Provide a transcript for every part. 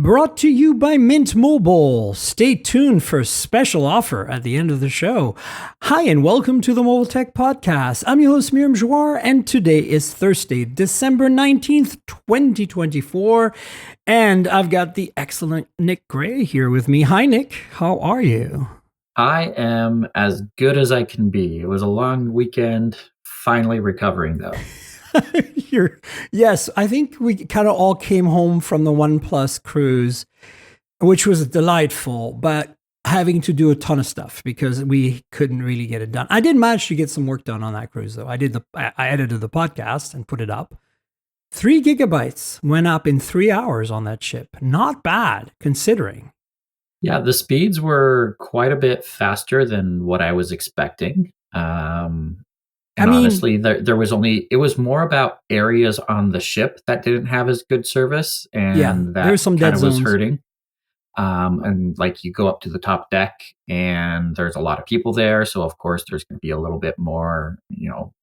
Brought to you by Mint Mobile. Stay tuned for a special offer at the end of the show. Hi, and welcome to the Mobile Tech Podcast. I'm your host, Miriam Jouar, and today is Thursday, December 19th, 2024. And I've got the excellent Nick Gray here with me. Hi, Nick. How are you? I am as good as I can be. It was a long weekend, finally recovering though. Yes, I think we kind of all came home from the OnePlus cruise, which was delightful, but having to do a ton of stuff because we couldn't really get it done. I did manage to get some work done on that cruise, though. I edited the podcast and put it up. 3 gigabytes went up in 3 hours on that ship. Not bad, considering. Yeah, the speeds were quite a bit faster than what I was expecting. Honestly, there was it was more about areas on the ship that didn't have as good service, and that there's some dead kind of was zones. hurting. And like you go up to the top deck, and there's a lot of people there, so of course there's going to be a little bit more,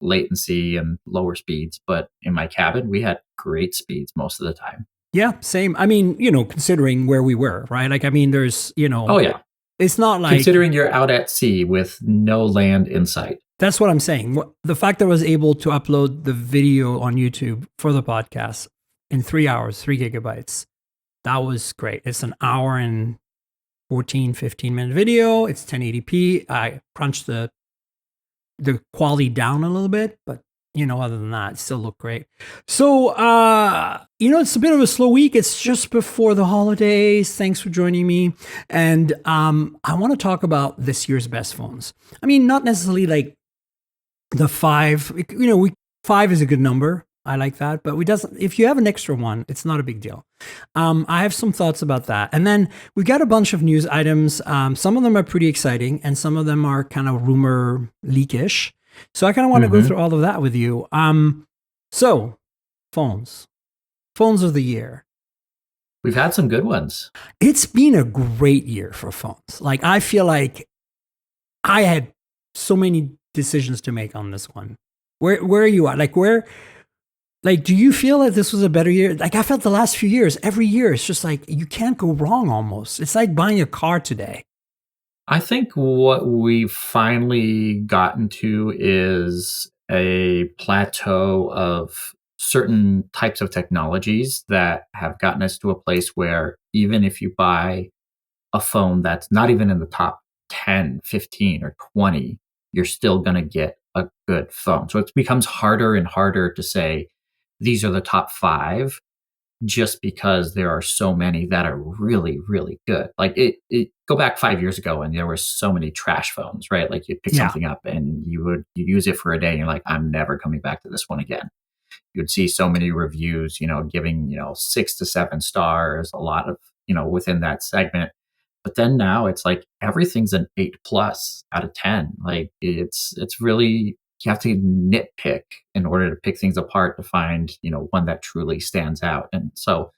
latency and lower speeds. But in my cabin, we had great speeds most of the time. Yeah, same. I mean, considering where we were, right? Like, I mean, there's, Oh yeah, it's not like considering you're out at sea with no land in sight. That's what I'm saying. The fact that I was able to upload the video on YouTube for the podcast in 3 hours, 3 gigabytes, that was great. It's an hour and 14, 15-minute video. It's 1080p. I crunched the quality down a little bit, but other than that, it still looked great. So, it's a bit of a slow week. It's just before the holidays. Thanks for joining me. And I want to talk about this year's best phones. I mean, not necessarily like the 5, 5 is a good number. I like that, but if you have an extra one, it's not a big deal. I have some thoughts about that. And then we've got a bunch of news items. Some of them are pretty exciting and some of them are kind of rumor leakish. So I kind of want to go through all of that with you. So phones of the year. We've had some good ones. It's been a great year for phones. Like, I feel like I had so many decisions to make on this one. Where are you at? Do you feel that this was a better year? Like, I felt the last few years, every year, it's just like, you can't go wrong almost. It's like buying a car today. I think what we've finally gotten to is a plateau of certain types of technologies that have gotten us to a place where even if you buy a phone that's not even in the top 10, 15, or 20, you're still going to get a good phone. So it becomes harder and harder to say these are the top 5 just because there are so many that are really, really good. Like go back 5 years ago and there were so many trash phones, right? Like you'd pick something up and you use it for a day and you're like, I'm never coming back to this one again. You'd see so many reviews, giving, 6 to 7 stars, a lot of, within that segment. But then now it's like everything's an 8+ out of 10. Like it's really, you have to nitpick in order to pick things apart to find, one that truly stands out. And so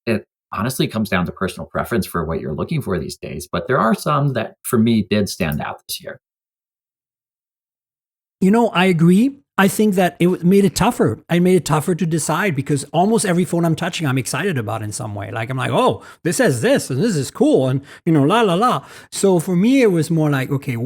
it honestly comes down to personal preference for what you're looking for these days. But there are some that for me did stand out this year. I agree. I think that it made it tougher. I made it tougher to decide because almost every phone I'm touching, I'm excited about in some way. Like, I'm like, oh, this has this and this is cool. And, la, la, la. So for me, it was more like, okay,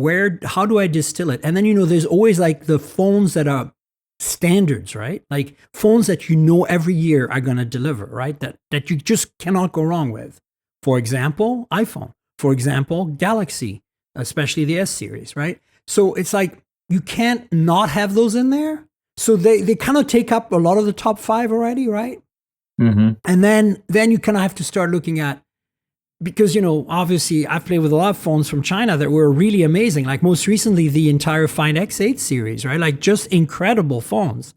how do I distill it? And then, there's always like the phones that are standards, right? Like phones that every year are going to deliver, right? That you just cannot go wrong with. For example, iPhone. For example, Galaxy, especially the S series, right? So it's like, you can't not have those in there. So they kind of take up a lot of the top 5 already, right? Mm-hmm. And then you kind of have to start looking at, because, obviously I've played with a lot of phones from China that were really amazing. Like most recently, the entire Find X8 series, right? Like just incredible phones.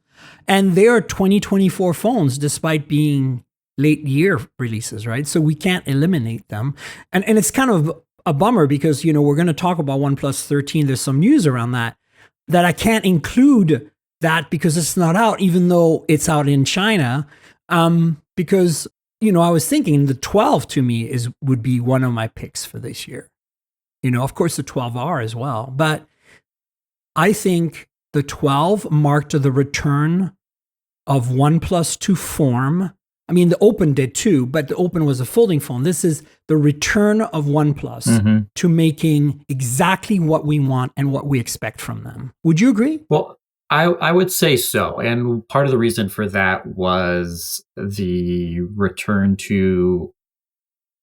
And they are 2024 phones despite being late year releases, right? So we can't eliminate them. And it's kind of a bummer because, we're going to talk about OnePlus 13. There's some news around that I can't include that because it's not out, even though it's out in China. Because, I was thinking the 12 to me would be one of my picks for this year. Of course the 12R as well. But I think the 12 marked the return of OnePlus to form I mean, the Open did too, but the Open was a folding phone. This is the return of OnePlus to making exactly what we want and what we expect from them. Would you agree? Well, I would say so. And part of the reason for that was the return to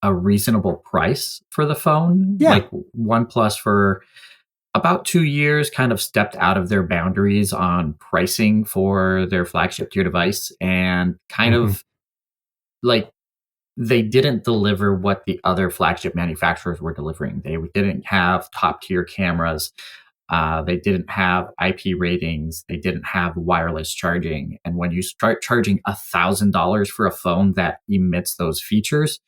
a reasonable price for the phone. Yeah. Like OnePlus for about 2 years kind of stepped out of their boundaries on pricing for their flagship tier device and kind of like they didn't deliver what the other flagship manufacturers were delivering. They didn't have top tier cameras. They didn't have IP ratings. They didn't have wireless charging. And when you start charging $1,000 for a phone that emits those features,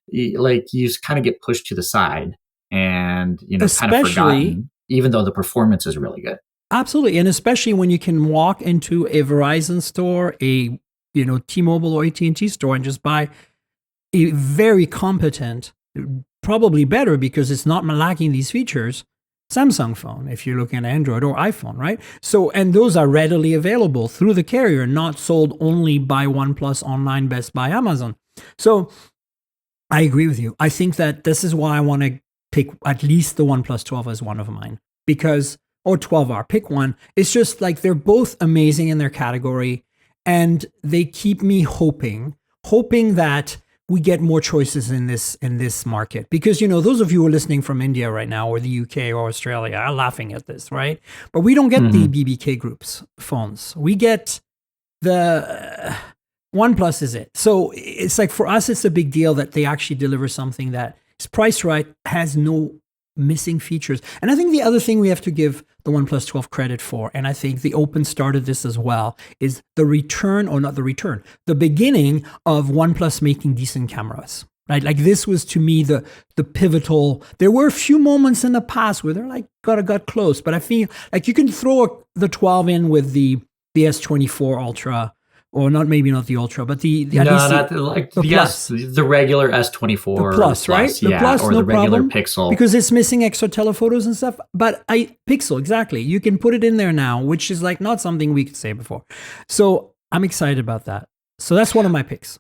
you just kind of get pushed to the side and kind of forgotten, even though the performance is really good. Absolutely, and especially when you can walk into a Verizon store, a T-Mobile or AT&T store, and just buy a very competent, probably better because it's not lacking these features, Samsung phone, if you're looking at Android or iPhone, right? So, and those are readily available through the carrier, not sold only by OnePlus online, Best Buy, Amazon. So I agree with you. I think that this is why I want to pick at least the OnePlus 12 as one of mine, because, or 12R, pick one. It's just like they're both amazing in their category, and they keep me hoping that we get more choices in this market. Because, those of you who are listening from India right now, or the UK or Australia, are laughing at this, right? But we don't get the BBK Group's phones. We get the OnePlus is it. So it's like, for us, it's a big deal that they actually deliver something that is priced right, has no missing features. And I think the other thing we have to give the OnePlus 12 credit for, and I think the Open started this as well, is the beginning of OnePlus making decent cameras. Right? Like, this was, to me, the pivotal. There were a few moments in the past where they're like got close, but I feel like you can throw the 12 in with the S24 Ultra, or maybe not the Ultra, but the Plus, the regular S24, the Plus, right? The Plus, or no the regular problem, Pixel, because it's missing extra telephotos and stuff. But Pixel, exactly, you can put it in there now, which is like not something we could say before. So I'm excited about that. So that's one of my picks.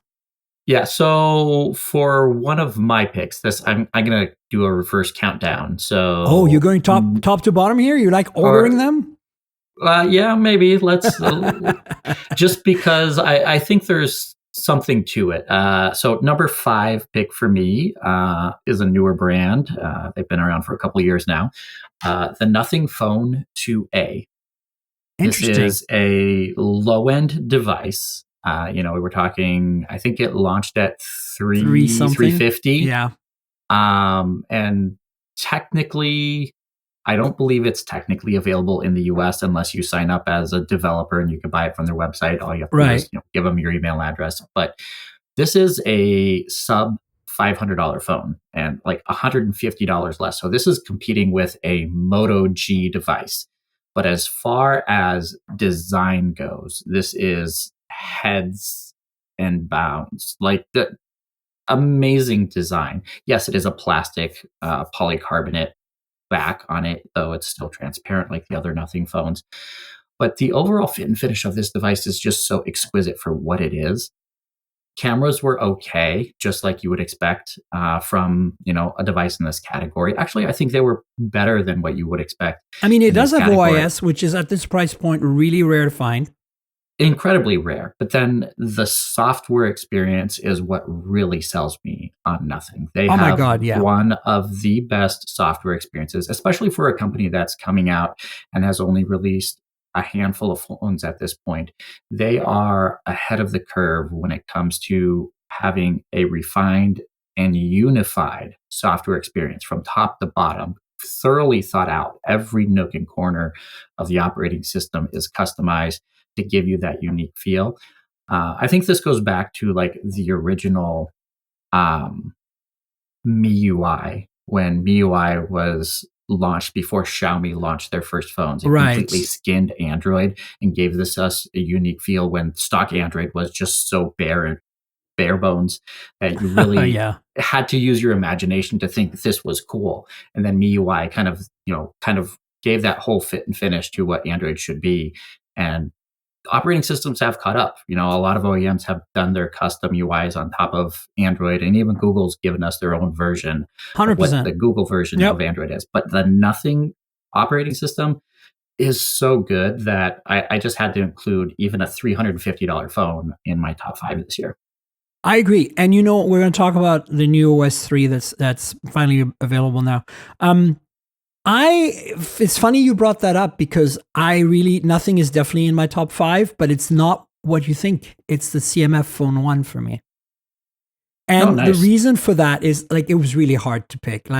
Yeah. So for one of my picks, I'm gonna do a reverse countdown. So you're going top to bottom here. You're like ordering them. Yeah, maybe let's just because I think there's something to it. So number 5 pick for me is a newer brand. They've been around for a couple of years now. The Nothing Phone 2A. This is a low-end device. We were talking, I think it launched at $350. Yeah. And technically, I don't believe it's technically available in the US unless you sign up as a developer and you can buy it from their website. All you have to do is give them your email address. But this is a sub $500 phone and like $150 less. So this is competing with a Moto G device. But as far as design goes, this is heads and bounds. Like, the amazing design. Yes, it is a plastic polycarbonate back on it, though it's still transparent like the other Nothing phones. But the overall fit and finish of this device is just so exquisite for what it is. Cameras were okay, just like you would expect from a device in this category. Actually, I think they were better than what you would expect. I mean, it does have OIS, which is at this price point really rare to find. Incredibly rare. But then the software experience is what really sells me on Nothing. They have one of the best software experiences, especially for a company that's coming out and has only released a handful of phones at this point. They are ahead of the curve when it comes to having a refined and unified software experience from top to bottom, thoroughly thought out. Every nook and corner of the operating system is customized to give you that unique feel. I think this goes back to like the original MIUI, when MIUI was launched before Xiaomi launched their first phones. It completely skinned Android and gave us a unique feel when stock Android was just so bare bones that you really had to use your imagination to think that this was cool. And then MIUI kind of gave that whole fit and finish to what Android should be. And operating systems have caught up. A lot of OEMs have done their custom UIs on top of Android, and even Google's given us their own version of what 100%. the Google version Yep. of Android is. But the Nothing operating system is so good that I just had to include even a $350 phone in my top 5 this year. I agree. And we're going to talk about the new OS 3 that's finally available now. It's funny you brought that up because Nothing is definitely in my top 5, but it's not what you think. It's the CMF Phone 1 for me. And nice. The reason for that is it was really hard to pick.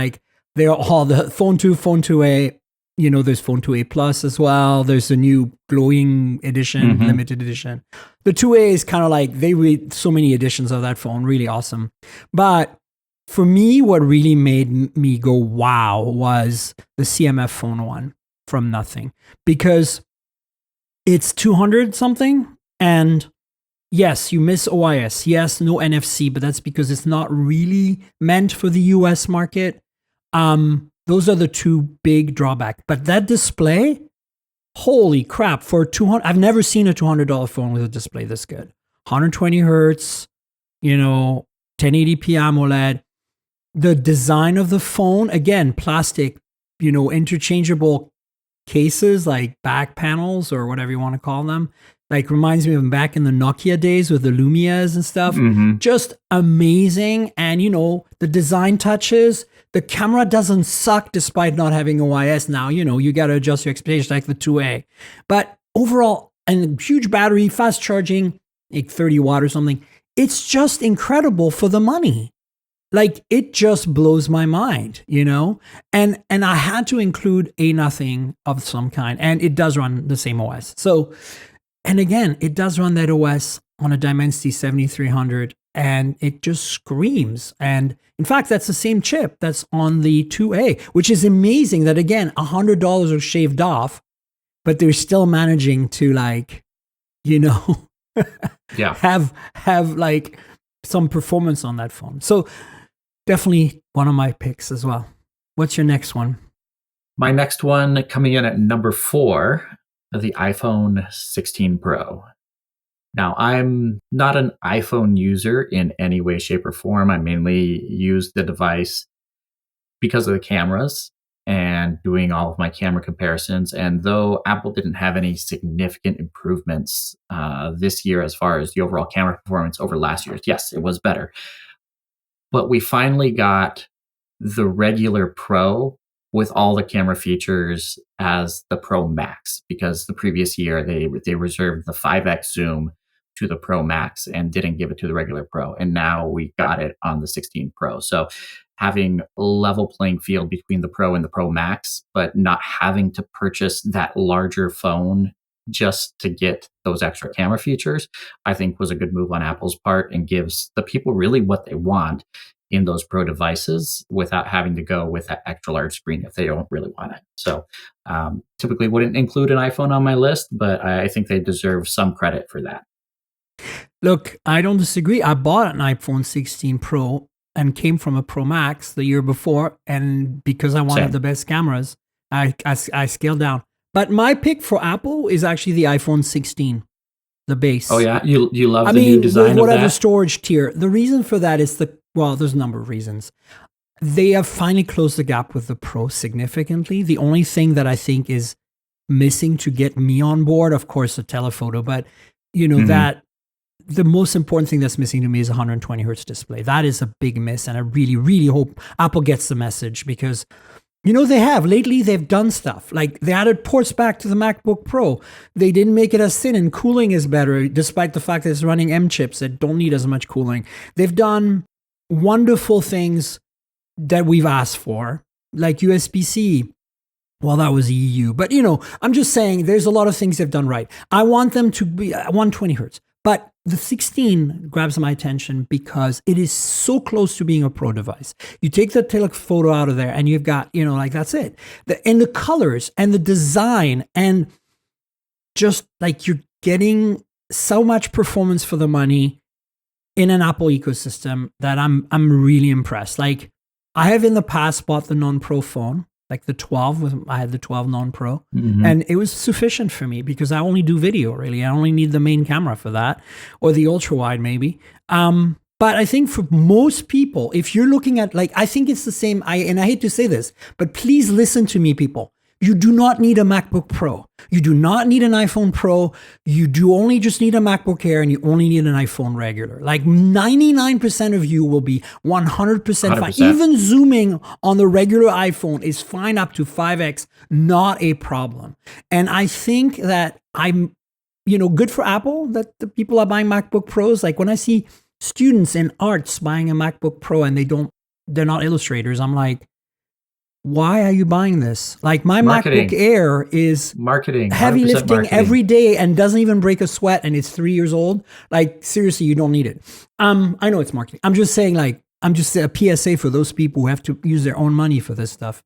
They're all the Phone 2, Phone 2A, there's Phone 2A Plus as well. There's the new glowing edition, limited edition. The 2A is kind of they read so many editions of that phone, really awesome. But for me, what really made me go wow was the CMF Phone 1 from Nothing, because it's 200 something, and yes, you miss OIS. Yes, no NFC, but that's because it's not really meant for the US market. Those are the two big drawbacks. But that display, holy crap, for 200, I've never seen a $200 phone with a display this good. 120 hertz, 1080p AMOLED. The design of the phone, again, plastic, interchangeable cases like back panels or whatever you want to call them. Reminds me of back in the Nokia days with the Lumias and stuff. Just amazing. And, the design touches. The camera doesn't suck despite not having OIS now. You got to adjust your expectations like the 2A. But overall, and huge battery, fast charging, 30 watt or something. It's just incredible for the money. It just blows my mind, And I had to include a Nothing of some kind. And it does run the same OS. So, and again, it does run that OS on a Dimensity 7300. And it just screams. And in fact, that's the same chip that's on the 2A, which is amazing that, again, $100 are shaved off, but they're still managing to have some performance on that phone. So definitely one of my picks as well. What's your next one? My next one coming in at number 4, the iPhone 16 Pro. Now, I'm not an iPhone user in any way, shape, or form. I mainly use the device because of the cameras and doing all of my camera comparisons. And though Apple didn't have any significant improvements this year as far as the overall camera performance over last year's, yes, it was better. But we finally got the regular Pro with all the camera features as the Pro Max, because the previous year they reserved the 5x zoom to the Pro Max and didn't give it to the regular Pro. And now we got it on the 16 Pro. So having a level playing field between the Pro and the Pro Max, but not having to purchase that larger phone just to get those extra camera features, I think was a good move on Apple's part and gives the people really what they want in those Pro devices without having to go with that extra large screen if they don't really want it. So typically wouldn't include an iPhone on my list, but I think they deserve some credit for that. Look, I don't disagree. I bought an iPhone 16 Pro and came from a Pro Max the year before. And because I wanted the best cameras, I scaled down. But my pick for Apple is actually the iPhone 16, the base. Oh, yeah? You love the new design of that? Whatever storage tier. The reason for that is there's a number of reasons. They have finally closed the gap with the Pro significantly. The only thing that I think is missing to get me on board, of course, the telephoto, but that the most important thing that's missing to me is a 120 hertz display. That is a big miss, and I really, really hope Apple gets the message because, they've done stuff. They added ports back to the MacBook Pro. They didn't make it as thin, and cooling is better, despite the fact that it's running M chips that don't need as much cooling. They've done wonderful things that we've asked for, like USB-C. Well, that was EU. But, I'm just saying there's a lot of things they've done right. I want them to be 120 hertz. But the 16 grabs my attention because it is so close to being a Pro device. You take the telephoto out of there and you've got, that's it. And the colors and the design and just you're getting so much performance for the money in an Apple ecosystem that I'm really impressed. I have in the past bought the non-Pro phone like the 12 with I had the 12 non-pro, Mhm. and it was sufficient for me because I only do video really. I only need the main camera for that, or the ultra wide maybe. But I think for most people, if you're looking at like, I think it's the same. And I hate to say this, but please listen to me, people. You do not need a MacBook Pro. You do not need an iPhone Pro. You do only just need a MacBook Air, and you only need an iPhone regular. Like 99% of you will be 100% fine. 100%. Even zooming on the regular iPhone is fine up to 5x, not a problem. And I think that I'm, good for Apple that the people are buying MacBook Pros. Like when I see students in arts buying a MacBook Pro and they're not illustrators, I'm like, why are you buying this? Like my Marketing. MacBook Air is Marketing. heavy 100% lifting marketing. every day and doesn't even break a sweat, and it's 3 years old. Like seriously, you don't need it. I know it's marketing. I'm just saying, like, I'm just a PSA for those people who have to use their own money for this stuff.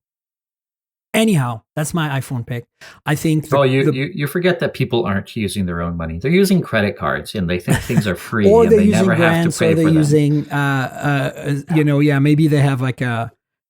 Anyhow, that's my iPhone pick. I think. You forget that people aren't using their own money. They're using credit cards, and they think things are free, or and they're they using never have to grants, pay or they're for them. using, maybe they have like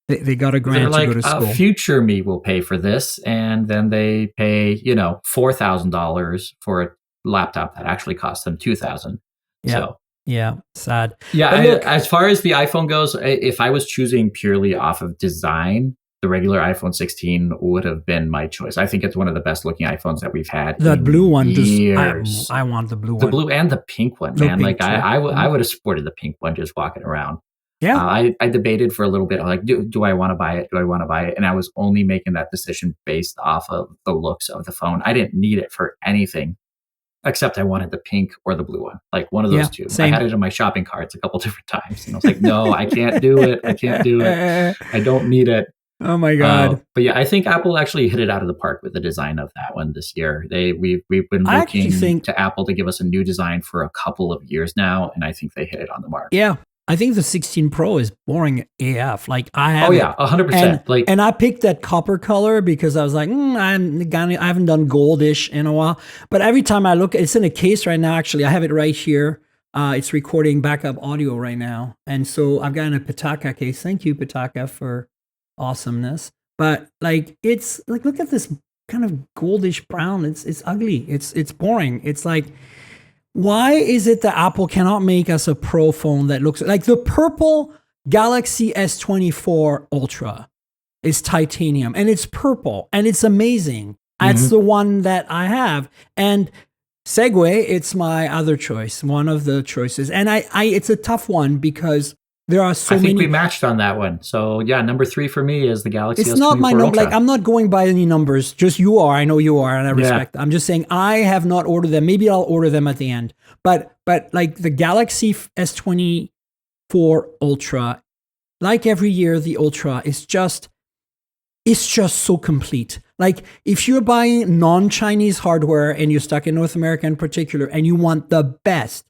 they got a grant They're like, to go to school. future me will pay for this, and then they pay, $4,000 for a laptop that actually cost them $2,000. Yeah. So yeah, sad. yeah, Look, as far as the iPhone goes, if I was choosing purely off of design, the regular iPhone 16 would have been my choice. I think it's one of the best looking iPhones that we've had. That blue one, years. I want the blue one. The blue and the pink one, man. Pink, I would have supported the pink one just walking around. Yeah. I debated for a little bit. I'm like, do I want to buy it? Do I want to buy it? And I was only making that decision based off of the looks of the phone. I didn't need it for anything except I wanted the pink or the blue one, like one of those two. Same. I had it in my shopping carts a couple different times. And I was like, no, I can't do it. I can't do it. I don't need it. Oh my God. But yeah, I think Apple actually hit it out of the park with the design of that one this year. We've been looking to Apple to give us a new design for a couple of years now, and I think they hit it on the mark. Yeah. I think the 16 Pro is boring AF. Like I have 100%. And I picked that copper color because I was like, I haven't done goldish in a while. But every time I look, it's in a case right now. Actually, I have it right here. It's recording backup audio right now, and so I've got in a Pitaka case. Thank you, Pitaka, for awesomeness. But like, it's like, look at this kind of goldish brown. It's ugly. It's boring. It's like, why is it that Apple cannot make us a Pro phone that looks like the purple Galaxy S24 Ultra is titanium and it's purple and it's amazing. That's the one that I have. And Segway, it's my other choice, one of the choices. And it's a tough one because there are so many. I think we matched on that one. So yeah, number 3 for me is the Galaxy S24 It's not my number. Ultra. Like, I'm not going by any numbers. Just you are. I know you are, and I respect that. I'm just saying I have not ordered them. Maybe I'll order them at the end. But like the Galaxy S24 Ultra, like every year, the Ultra is just, it's just so complete. Like if you're buying non-Chinese hardware and you're stuck in North America in particular, and you want the best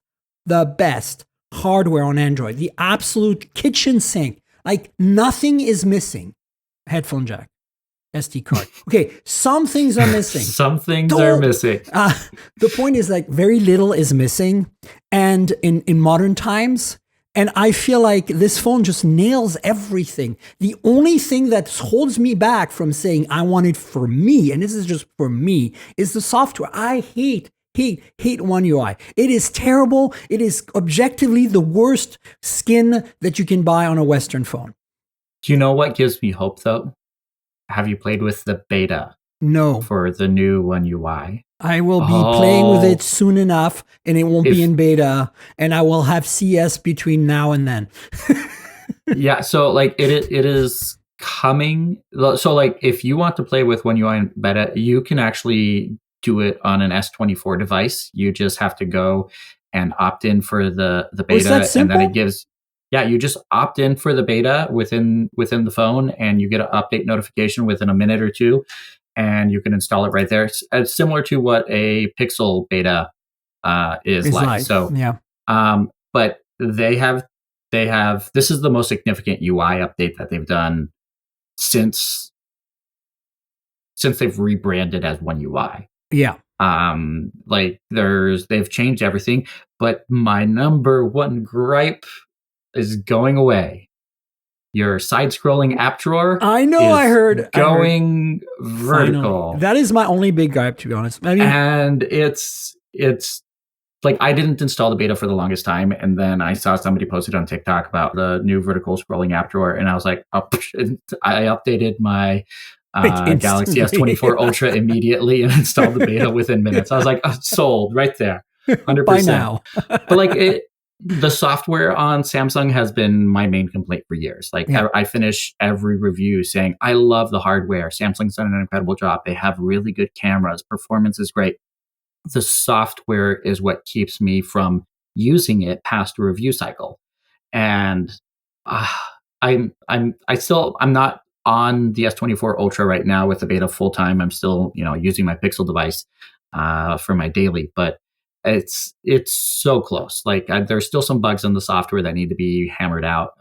hardware on Android, the absolute kitchen sink, like nothing is missing. Headphone jack, SD card. Okay, some things are missing. Some things are missing. The point is, like, very little is missing, and in modern times, and I feel like this phone just nails everything. The only thing that holds me back from saying I want it for me, and this is just for me, is the software. I hate One UI. It is terrible. It is objectively the worst skin that you can buy on a Western phone. Do you know what gives me hope, though? Have you played with the beta? No. For the new One UI? I will be playing with it soon enough, and it won't be in beta, and I will have CS between now and then. Yeah, so like it is coming. So like if you want to play with One UI in beta, you can actually do it on an S24 device. You just have to go and opt in for the beta, and then it gives. Yeah, you just opt in for the beta within the phone, and you get an update notification within a minute or two, and you can install it right there. It's similar to what a Pixel beta is like. So yeah, but they have this is the most significant UI update that they've done since they've rebranded as One UI. Yeah. Like they've changed everything, but my number one gripe is going away. your side-scrolling app drawer. I know. Is I heard going vertical. Finally. That is my only big gripe, to be honest. I mean, and it's like I didn't install the beta for the longest time, and then I saw somebody posted on TikTok about the new vertical scrolling app drawer, and I was like, oh, I updated my Galaxy S24 Ultra immediately and installed the beta within minutes. I was like, oh, sold right there, 100%. By now. But like the software on Samsung has been my main complaint for years. Like I finish every review saying, I love the hardware. Samsung's done an incredible job. They have really good cameras. Performance is great. The software is what keeps me from using it past a review cycle. And I'm not on the S24 Ultra right now with the beta full time. I'm still, using my Pixel device for my daily, but it's so close. Like there's still some bugs in the software that need to be hammered out.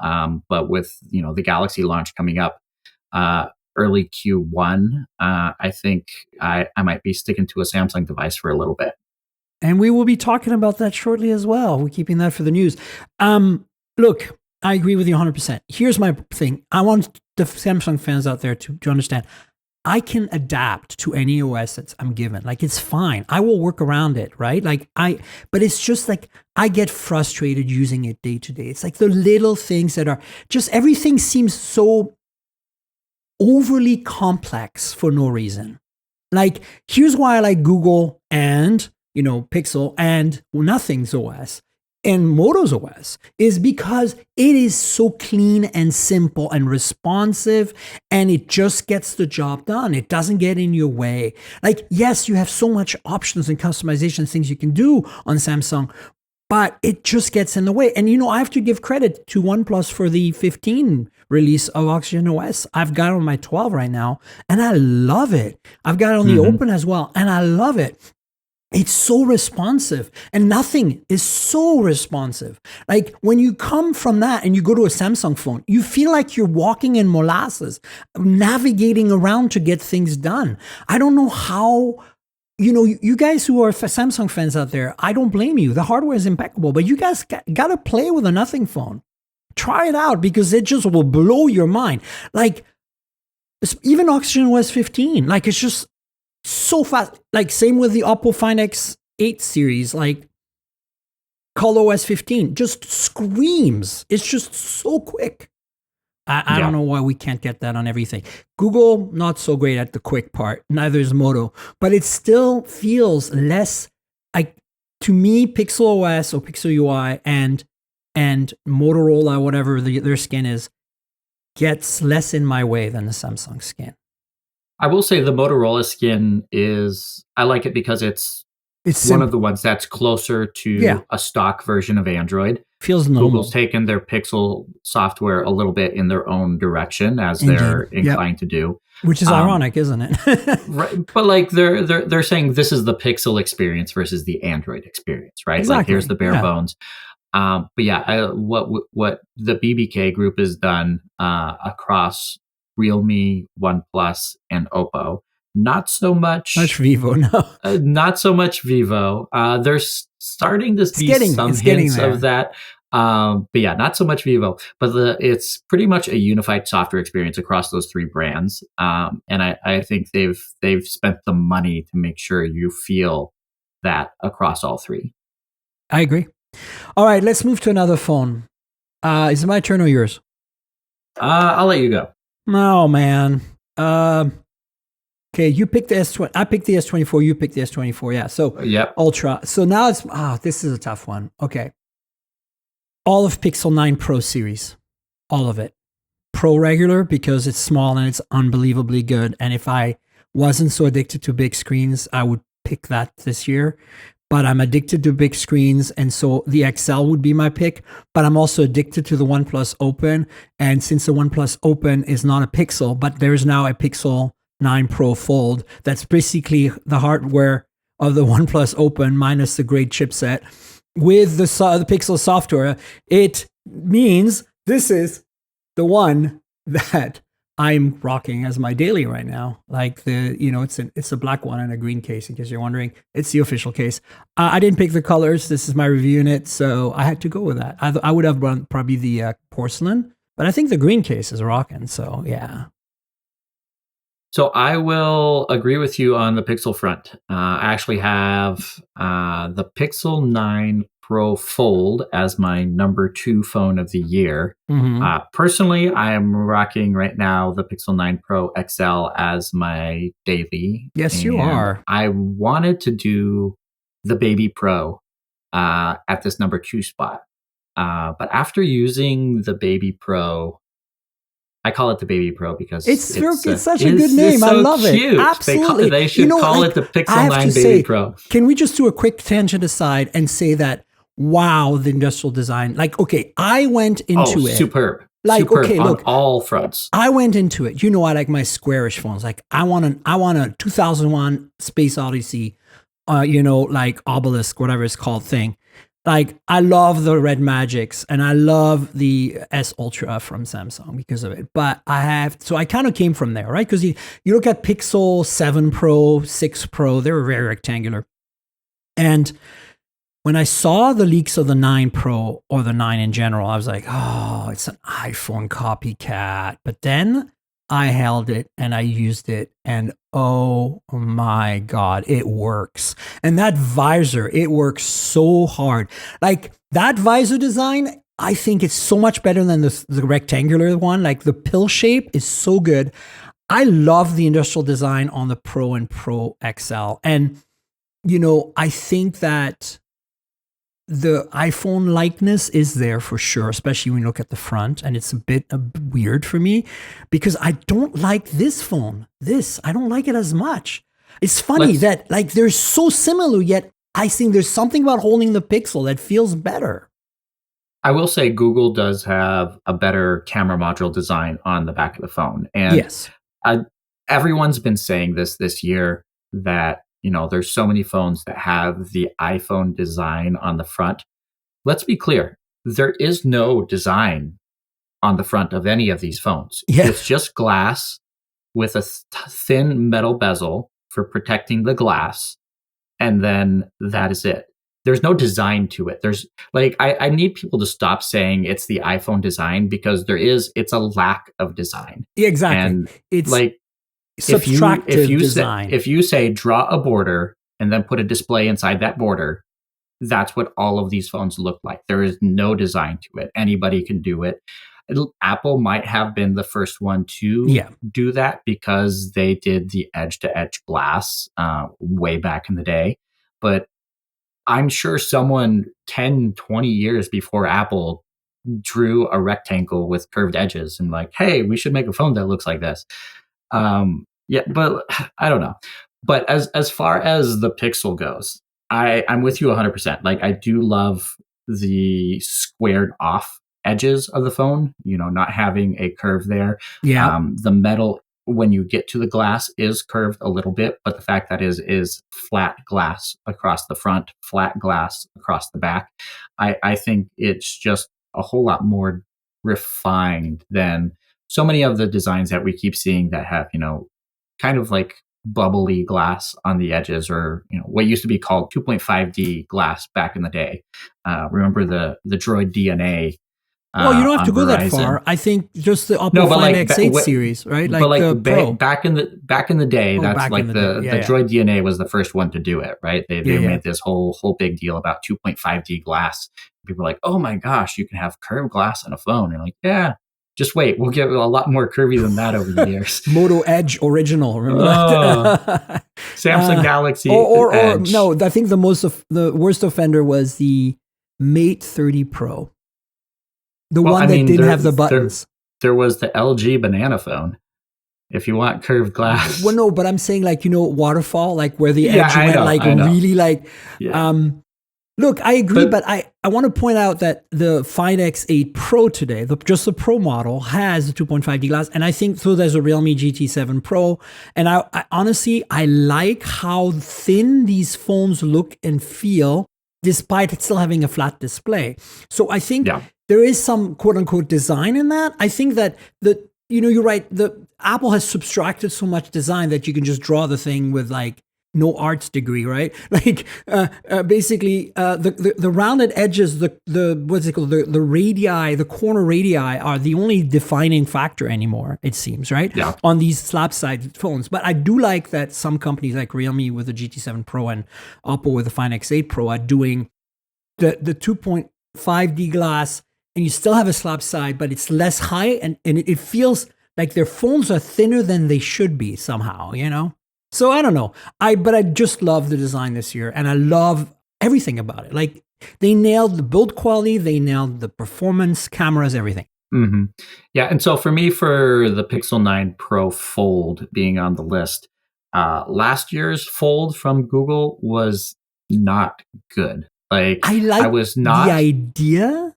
But with, the Galaxy launch coming up, early Q1, I think I might be sticking to a Samsung device for a little bit. And we will be talking about that shortly as well. We're keeping that for the news. Look, I agree with you 100%. Here's my thing. I want the Samsung fans out there to understand. I can adapt to any OS that I'm given. Like, it's fine. I will work around it, right? But it's just like, I get frustrated using it day to day. It's like the little things that are just, everything seems so overly complex for no reason. Like, here's why I like Google and, Pixel and Nothing's OS and Moto's OS is because it is so clean and simple and responsive, and it just gets the job done. It doesn't get in your way. Like, yes, you have so much options and customization things you can do on Samsung, but it just gets in the way. And, I have to give credit to OnePlus for the 15 release of Oxygen OS. I've got it on my 12 right now, and I love it. I've got it on the Open as well, and I love it. It's so responsive, and Nothing is so responsive. Like, when you come from that and you go to a Samsung phone, you feel like you're walking in molasses, navigating around to get things done. I don't know how... you guys who are Samsung fans out there, I don't blame you. The hardware is impeccable, but you guys got to play with a Nothing phone. Try it out because it just will blow your mind. Like, even Oxygen OS 15, like, it's just so fast. Like, same with the Oppo Find X8 series, like ColorOS 15 just screams. It's just so quick. I don't know why we can't get that on everything. Google, not so great at the quick part. Neither is Moto. But it still feels less like, to me, Pixel OS or Pixel UI and Motorola, whatever their skin is, gets less in my way than the Samsung skin. I will say the Motorola skin I like it because it's one of the ones that's closer to a stock version of Android. Feels normal. Google's taken their Pixel software a little bit in their own direction, as they're inclined to do. Which is ironic, isn't it? Right, but like they're saying this is the Pixel experience versus the Android experience, right? Exactly. Like, here's the bare bones. But what the BBK group has done across Realme, OnePlus, and Oppo. Not so much Vivo, no. Not so much Vivo. There's starting to be some hints of that. But yeah, not so much Vivo. But it's pretty much a unified software experience across those three brands. And I think they've spent the money to make sure you feel that across all three. I agree. All right, let's move to another phone. Is it my turn or yours? I'll let you go. Oh, man. Okay, you picked the S20. I picked the S24. You picked the S24. Yeah. So Ultra. So now this is a tough one. Okay. All of Pixel 9 Pro series. All of it. Pro regular because it's small and it's unbelievably good. And if I wasn't so addicted to big screens, I would pick that this year. But I'm addicted to big screens, and so the XL would be my pick. But I'm also addicted to the OnePlus Open. And since the OnePlus Open is not a Pixel, but there's now a Pixel 9 Pro Fold, that's basically the hardware of the OnePlus Open minus the great chipset with the Pixel software. It means this is the one that I'm rocking as my daily right now. Like it's a black one and a green case, in case you're wondering. It's the official case. I didn't pick the colors. This is my review unit, so I had to go with that. I would have run probably the porcelain, But I think the green case is rocking. So yeah. So I will agree with you on the Pixel front. I actually have the Pixel 9 Pro Fold as my number 2 phone of the year. Personally, I am rocking right now the Pixel 9 Pro XL as my daily. Yes, you are. I wanted to do the Baby Pro at this number 2 spot. But after using the Baby Pro, I call it the Baby Pro because it's such a good name. So I love cute. it. Absolutely. They should call it the Pixel 9 Baby Pro. Can we just do a quick tangent aside and say that, wow, the industrial design. Like, okay, I went into it. Superb. Like, superb okay, on look, all fronts. I went into it. I like my squarish phones. Like, I want a 2001 Space Odyssey, like Obelisk, whatever it's called thing. Like, I love the Red Magics and I love the S Ultra from Samsung because of it. But I kind of came from there, right? Because you look at Pixel 7 Pro, 6 Pro, they were very rectangular. And when I saw the leaks of the 9 Pro or the 9 in general, I was like, oh, it's an iPhone copycat. But then I held it and I used it and oh my God, it works. And that visor, it works so hard. Like that visor design, I think it's so much better than the rectangular one. Like the pill shape is so good. I love the industrial design on the Pro and Pro XL. And, I think that the iPhone likeness is there for sure, especially when you look at the front. And it's a bit weird for me because I don't like this phone. I don't like it as much. It's funny that like they're so similar, yet I think there's something about holding the Pixel that feels better. I will say Google does have a better camera module design on the back of the phone. And yes, everyone's been saying this year that there's so many phones that have the iPhone design on the front. Let's be clear. There is no design on the front of any of these phones. Yeah. It's just glass with a thin metal bezel for protecting the glass. And then that is it. There's no design to it. There's like, I need people to stop saying it's the iPhone design because it's a lack of design. Yeah, exactly. And it's like, subtractive design. If you say draw a border and then put a display inside that border, that's what all of these phones look like. There is no design to it. Anybody can do it. Apple might have been the first one to do that because they did the edge-to-edge glass way back in the day. But I'm sure someone 10, 20 years before Apple drew a rectangle with curved edges and like, hey, we should make a phone that looks like this. But I don't know. But as far as the Pixel goes, I'm with you 100%. Like I do love the squared off edges of the phone, not having a curve there. Yeah. The metal, when you get to the glass, is curved a little bit, but the fact that is flat glass across the front, flat glass across the back. I think it's just a whole lot more refined than so many of the designs that we keep seeing that have, kind of like bubbly glass on the edges or, what used to be called 2.5D glass back in the day. Remember the Droid DNA? Well, you don't have to go that far. I think just the Oppo Find X8 series, right? Like, but like the Pro. back in the day, that's like the Droid DNA was the first one to do it, right? They made this whole big deal about 2.5D glass. People are like, oh my gosh, you can have curved glass on a phone. And like, yeah, just wait. We'll get a lot more curvy than that over the years. Moto Edge original. Remember that? Samsung Galaxy Edge. No, I think the worst offender was the Mate 30 Pro. The one that didn't have the buttons. There was the LG banana phone. If you want curved glass. Well, no, but I'm saying waterfall, like where the edge went really like. Yeah. Look, I agree, but I want to point out that the Find X8 Pro today, just the Pro model, has the 2.5D glass. And I think so there's a Realme GT7 Pro. And I honestly, I like how thin these phones look and feel, despite it still having a flat display. So I think there is some quote unquote design in that. I think that you're right. The Apple has subtracted so much design that you can just draw the thing with like no arts degree, right? Like basically the rounded edges, the what's it called, the radii, the corner radii are the only defining factor anymore, it seems, right? Yeah. On these slab side phones. But I do like that some companies like Realme with the GT7 Pro and Oppo with the Find X8 Pro are doing the 2.5D glass, and you still have a slab side, but it's less high, and it feels like their phones are thinner than they should be somehow, you know? So I don't know. But I just love the design this year, and I love everything about it. Like they nailed the build quality, they nailed the performance, cameras, everything. Mm-hmm. Yeah, and so for me, for the Pixel 9 Pro Fold being on the list, last year's Fold from Google was not good. Like I like was not the idea.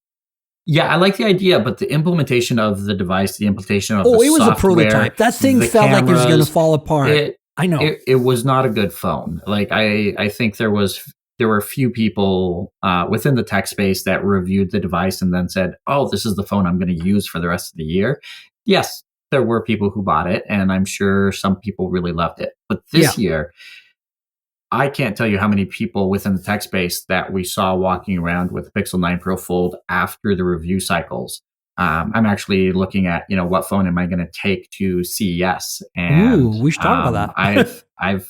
Yeah, I like the idea, but the implementation of the device, the implementation of it the was software, a prototype. That thing felt like it was going to fall apart. I know it was not a good phone. Like I think there were a few people within the tech space that reviewed the device and then said, "Oh, this is the phone I'm going to use for the rest of the year." Yes, there were people who bought it, and I'm sure some people really loved it. But this year, I can't tell you how many people within the tech space that we saw walking around with the Pixel 9 Pro Fold after the review cycles. I'm actually looking at, what phone am I going to take to CES? And we should talk about that.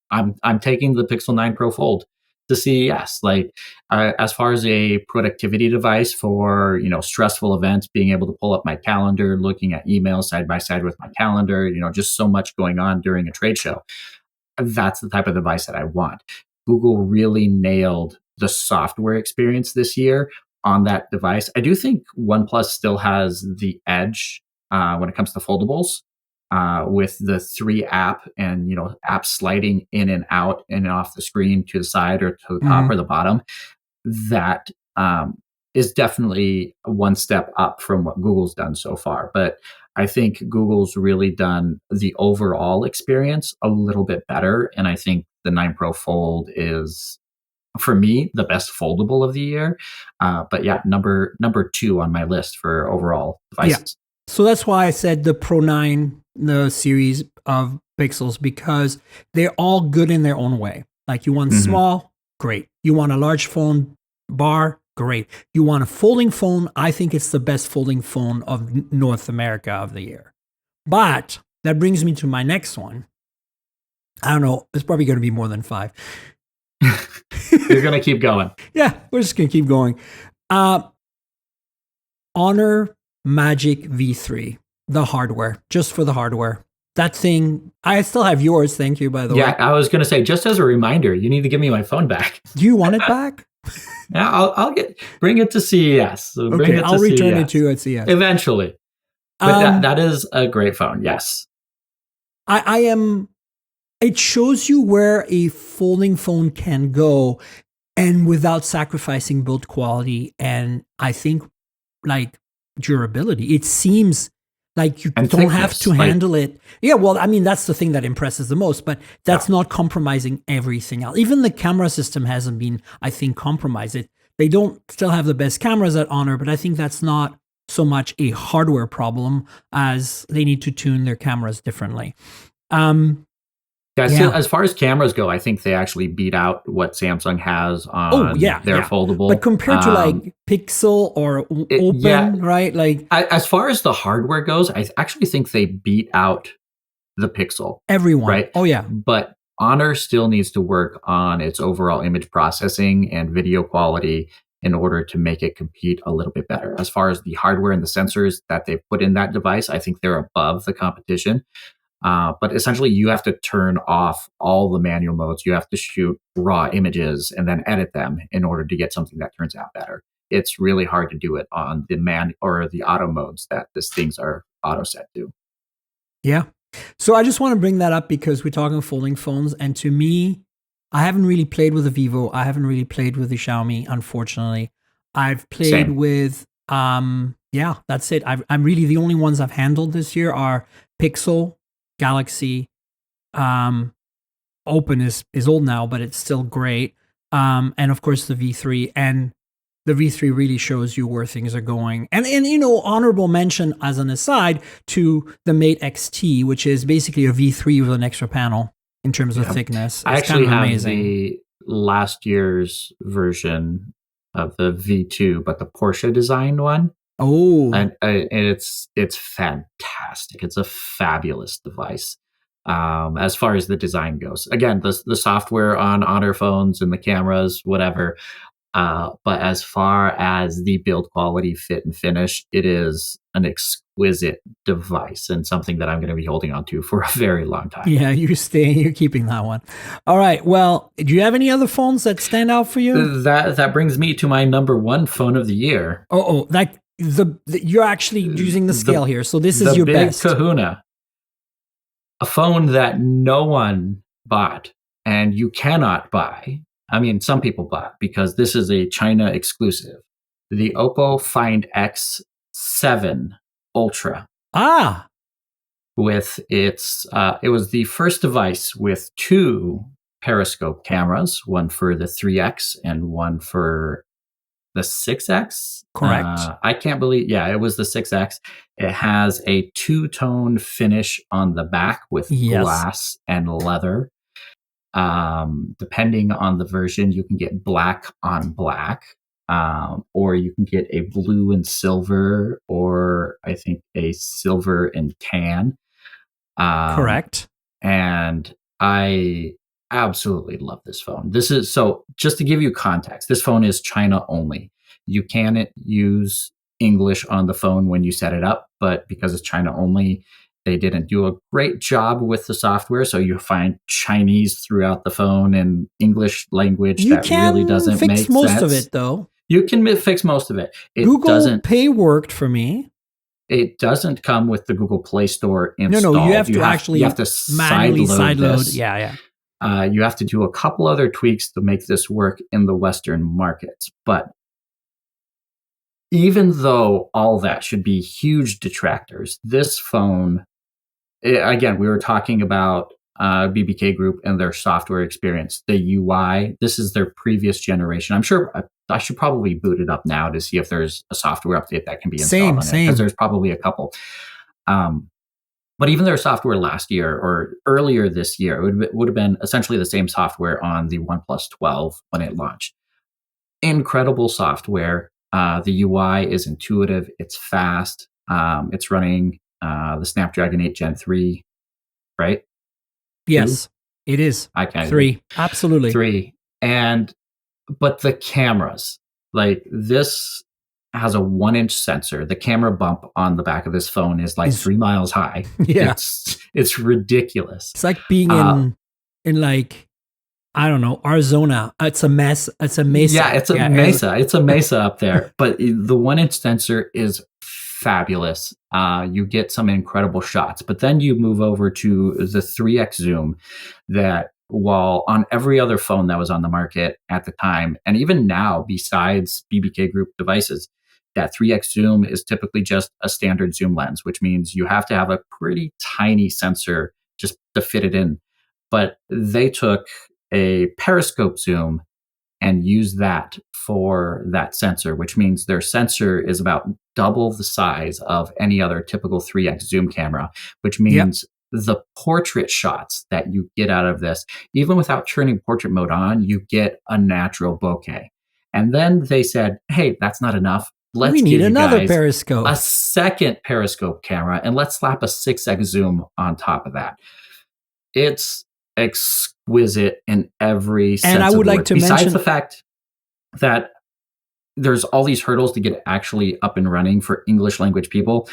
I'm taking the Pixel 9 Pro Fold to CES. Like, as far as a productivity device for, stressful events, being able to pull up my calendar, looking at emails side by side with my calendar, just so much going on during a trade show. That's the type of device that I want. Google really nailed the software experience this year on that device. I do think OnePlus still has the edge when it comes to foldables with the 3 app and, apps sliding in and out and off the screen to the side or to the top or the bottom. That is definitely one step up from what Google's done so far. But I think Google's really done the overall experience a little bit better. And I think the 9 Pro Fold is, for me, the best foldable of the year. But yeah, number 2 on my list for overall devices. Yeah. So that's why I said the Pro 9, the series of Pixels, because they're all good in their own way. Like you want small, great. You want a large phone bar, great. You want a folding phone, I think it's the best folding phone of North America of the year. But that brings me to my next one. I don't know, it's probably going to be more than 5. You're going to keep going. Yeah, we're just going to keep going. Honor Magic V3, the hardware, just for the hardware. That thing, I still have yours, thank you, by the way. Yeah, I was going to say, just as a reminder, you need to give me my phone back. Do you want it back? Yeah, I'll bring it to CES. So okay, I'll return it to you at CES. Eventually. But that is a great phone, yes. I am, it shows you where a folding phone can go and without sacrificing build quality and I think like durability. It seems like you don't thickness, have to handle it. Yeah, well, I mean, that's the thing that impresses the most, but that's not compromising everything else. Even the camera system hasn't been, I think, compromised. They don't still have the best cameras at Honor, but I think that's not so much a hardware problem as they need to tune their cameras differently. So as far as cameras go, I think they actually beat out what Samsung has on their foldable. But compared to like Pixel or Open, right? Like as far as the hardware goes, I actually think they beat out the Pixel. Everyone. Right? Oh, yeah. But Honor still needs to work on its overall image processing and video quality in order to make it compete a little bit better. As far as the hardware and the sensors that they've put in that device, I think they're above the competition. But essentially, you have to turn off all the manual modes. You have to shoot raw images and then edit them in order to get something that turns out better. It's really hard to do it on the the auto modes that these things are auto set to. Yeah. So I just want to bring that up because we're talking folding phones. And to me, I haven't really played with the Vivo. I haven't really played with the Xiaomi, unfortunately. I've played with, that's it. I'm really, the only ones I've handled this year are Pixel, Galaxy, Open is old now, but it's still great. And of course the V3, and the V3 really shows you where things are going. And honorable mention as an aside to the Mate XT, which is basically a V3 with an extra panel. in terms of Yeah. thickness. I It's kind actually of have amazing. the last year's version of the V2, but the Porsche designed one. Oh, And it's fantastic. It's a fabulous device. As far as the design goes, again, the software on Honor phones and the cameras, whatever. But as far as the build quality, fit, and finish, it is an exquisite device and something that I'm going to be holding on to for a very long time. yeah, you're keeping that one. All right. Well, do you have any other phones that stand out for you? That brings me to my number one phone of the year. Like you're actually using the scale here. So this The is your big best. kahuna. A phone that no one bought and you cannot buy. I mean, some people bought because this is a China exclusive. The Oppo Find X7 Ultra Ah, with it was the first device with two periscope cameras, one for the 3X and one for the 6X. correct. I can't believe, yeah, it was the 6X. It has a two-tone finish on the back with Yes. glass and leather. Depending on the version, you can get black on black, or you can get a blue and silver, or I think a silver and tan. Correct. And I absolutely love this phone. This is so just to give you context, this phone is China only. You can use English on the phone when you set it up, but because it's China only, they didn't do a great job with the software. So you find Chinese throughout the phone and English language You that can really doesn't fix make most sense. of it though. You can fix most of it. It Google doesn't. Pay worked for me. It doesn't come with the Google Play Store installed. No, you have to actually you have to manually sideload this. Yeah. You have to do a couple other tweaks to make this work in the Western markets. But even though all that should be huge detractors, this phone, again, we were talking about BBK Group and their software experience. The UI, this is their previous generation. I'm sure I should probably boot it up now to see if there's a software update that can be installed on it, because there's probably a couple. But even their software last year or earlier this year, it would have been essentially the same software on the OnePlus 12 when it launched. Incredible software. The UI is intuitive. It's fast. It's running the Snapdragon 8 Gen 3, right? Yes, 2? It is. I can't 3. Absolutely. 3. But the cameras, like this has a 1-inch sensor. The camera bump on the back of this phone is like 3 miles high. Yeah. It's ridiculous. It's like being in like, I don't know, Arizona. It's a mess. It's a mesa. Yeah, it's a mesa. It's a mesa up there. But the 1-inch sensor is fabulous. You get some incredible shots. But then you move over to the 3X zoom that, while on every other phone that was on the market at the time, and even now, besides BBK Group devices, that 3X zoom is typically just a standard zoom lens, which means you have to have a pretty tiny sensor just to fit it in. But they took a periscope zoom and used that for that sensor, which means their sensor is about double the size of any other typical 3X zoom camera, which means the portrait shots that you get out of this, even without turning portrait mode on, you get a natural bokeh. And then they said, hey, that's not enough. We need another periscope, a second periscope camera, and let's slap a 6X zoom on top of that. It's exquisite in every sense and I would like to besides mention the fact that there's all these hurdles to get actually up and running for English language people.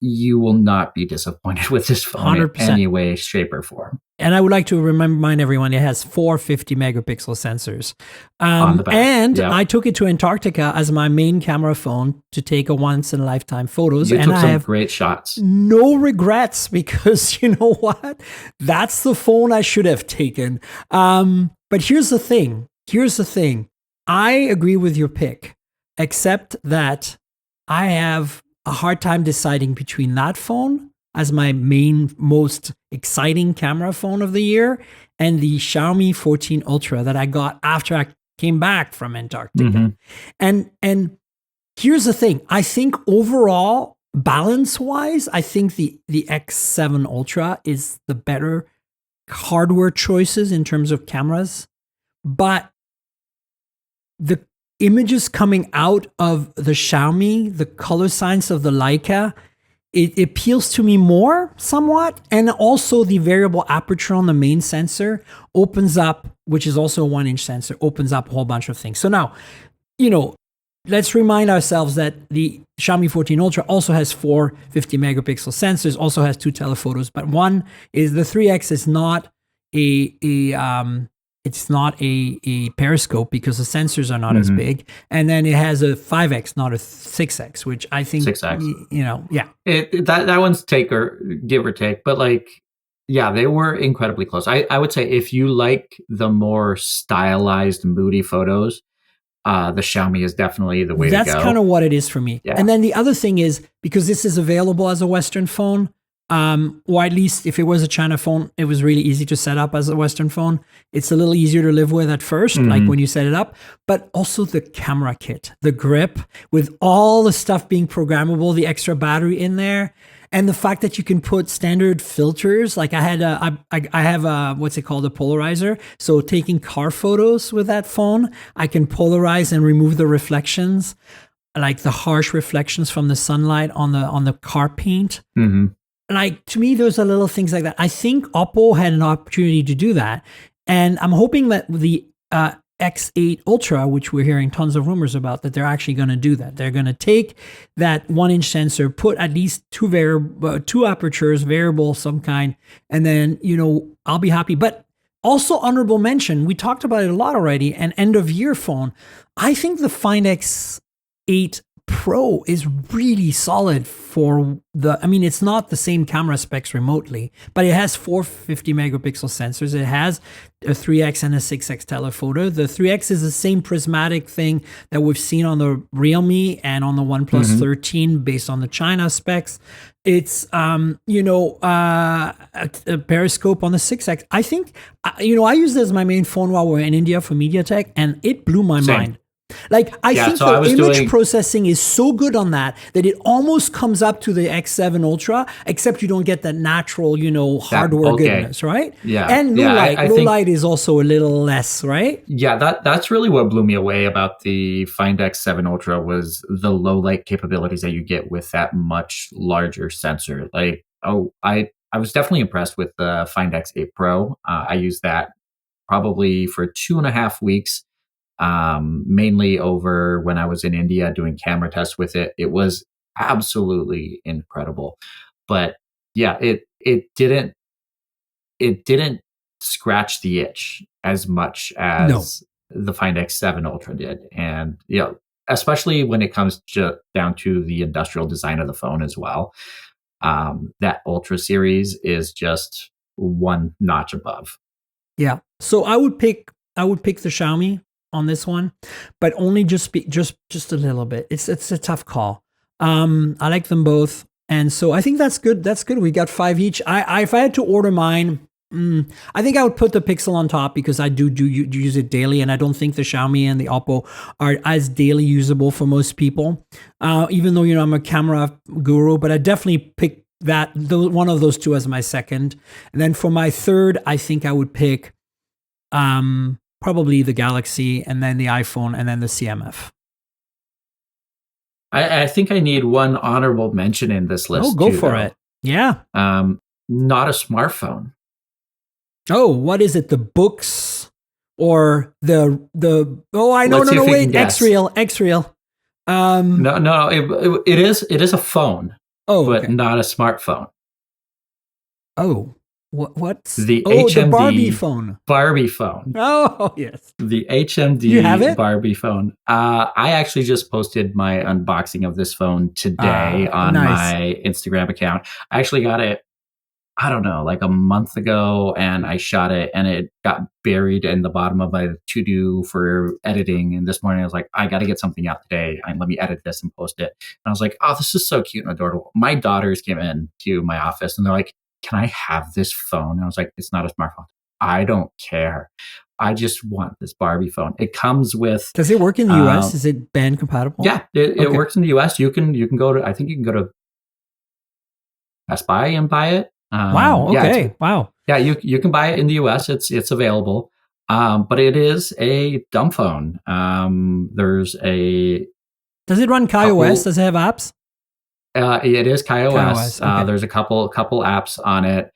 You will not be disappointed with this phone 100%. In any way, shape, or form. And I would like to remind everyone it has 4 50 megapixel sensors. On the back. And I took it to Antarctica as my main camera phone to take a once-in-a-lifetime photos. You and took I some have great shots. No regrets, because you know what? That's the phone I should have taken. But here's the thing. I agree with your pick, except that I have a hard time deciding between that phone as my main, most exciting camera phone of the year and the Xiaomi 14 Ultra that I got after I came back from Antarctica. Mm-hmm. And here's the thing. I think overall, balance-wise, I think the X7 Ultra is the better hardware choices in terms of cameras, but the images coming out of the Xiaomi, the color science of the Leica, it appeals to me more somewhat. And also the variable aperture on the main sensor opens up, which is also a 1-inch sensor, opens up a whole bunch of things. So now, let's remind ourselves that the Xiaomi 14 Ultra also has 4 50 megapixel sensors, also has 2 telephotos, but one is the 3X is not it's not a periscope because the sensors are not as big. And then it has a 5X, not a 6X, which I think, 6X. Yeah. That one's give or take, but like, yeah, they were incredibly close. I would say if you like the more stylized, moody photos, the Xiaomi is definitely the way to go. That's kind of what it is for me. Yeah. And then the other thing is, because this is available as a Western phone, or at least if it was a China phone, it was really easy to set up as a Western phone. It's a little easier to live with at first, like when you set it up, but also the camera kit, the grip with all the stuff being programmable, the extra battery in there. And the fact that you can put standard filters, like I have a, what's it called, a polarizer. So taking car photos with that phone, I can polarize and remove the reflections, like the harsh reflections from the sunlight on the car paint. Like, to me, there's a little things like that. I think Oppo had an opportunity to do that. And I'm hoping that the X8 Ultra, which we're hearing tons of rumors about, that they're actually going to do that. They're going to take that 1-inch sensor, put at least 2 apertures, variable some kind, and then, I'll be happy. But also honorable mention, we talked about it a lot already, an end-of-year phone. I think the Find X8 Pro is really solid for it's not the same camera specs remotely, but it has 4 50 megapixel sensors. It has a 3X and a 6X telephoto. The 3X is the same prismatic thing that we've seen on the Realme and on the OnePlus 13 based on the China specs. It's, a periscope on the 6X. I think, I used it as my main phone while we were in India for MediaTek, and it blew my mind. Like, I think the image processing is so good on that it almost comes up to the X7 Ultra, except you don't get that natural, hardware goodness, right? Yeah. And low light is also a little less, right? Yeah, that's really what blew me away about the Find X7 Ultra was the low light capabilities that you get with that much larger sensor. Like, I was definitely impressed with the Find X8 Pro. I used that probably for 2.5 weeks. Mainly over when I was in India doing camera tests with it. It was absolutely incredible. But yeah, it didn't scratch the itch as much as the Find X7 Ultra did. And especially when it comes down to the industrial design of the phone as well. That Ultra series is just one notch above. Yeah. So I would pick the Xiaomi on this one, but only just a little bit. It's a tough call. I like them both, and so I think that's good. We got 5 each. If I had to order mine, I think I would put the Pixel on top because I do use it daily, and I don't think the Xiaomi and the Oppo are as daily usable for most people. Even though I'm a camera guru, but I definitely pick one of those two as my second, and then for my third, I think I would pick probably the Galaxy, and then the iPhone, and then the CMF. I think I need one honorable mention in this list. Oh, go for it. Yeah. Not a smartphone. Oh, what is it? The books or the? Oh, I know. No, wait. X-Reel. No. It is a phone. Oh, but not a smartphone. Oh. What's the HMD the Barbie phone? Barbie phone. Oh, yes. The HMD you have it? Barbie phone. I actually just posted my unboxing of this phone today on my Instagram account. I actually got it, I don't know, like a month ago, and I shot it, and it got buried in the bottom of my to-do for editing. And this morning I was like, I got to get something out today. Let me edit this and post it. And I was like, oh, this is so cute and adorable. My daughters came in to my office, and they're like, can I have this phone? And I was like, it's not a smartphone. I don't care. I just want this Barbie phone. It comes with. Does it work in the US? Is it band compatible? Yeah, it works in the US. You can go to, I think you can go to Best Buy and buy it. Wow. Okay. Wow. Yeah, you can buy it in the US. It's available. But it is a dumb phone. There's a Does it run KaiOS? couple. Does it have apps? It is KaiOS. KaiOS. Okay. There's a couple apps on it.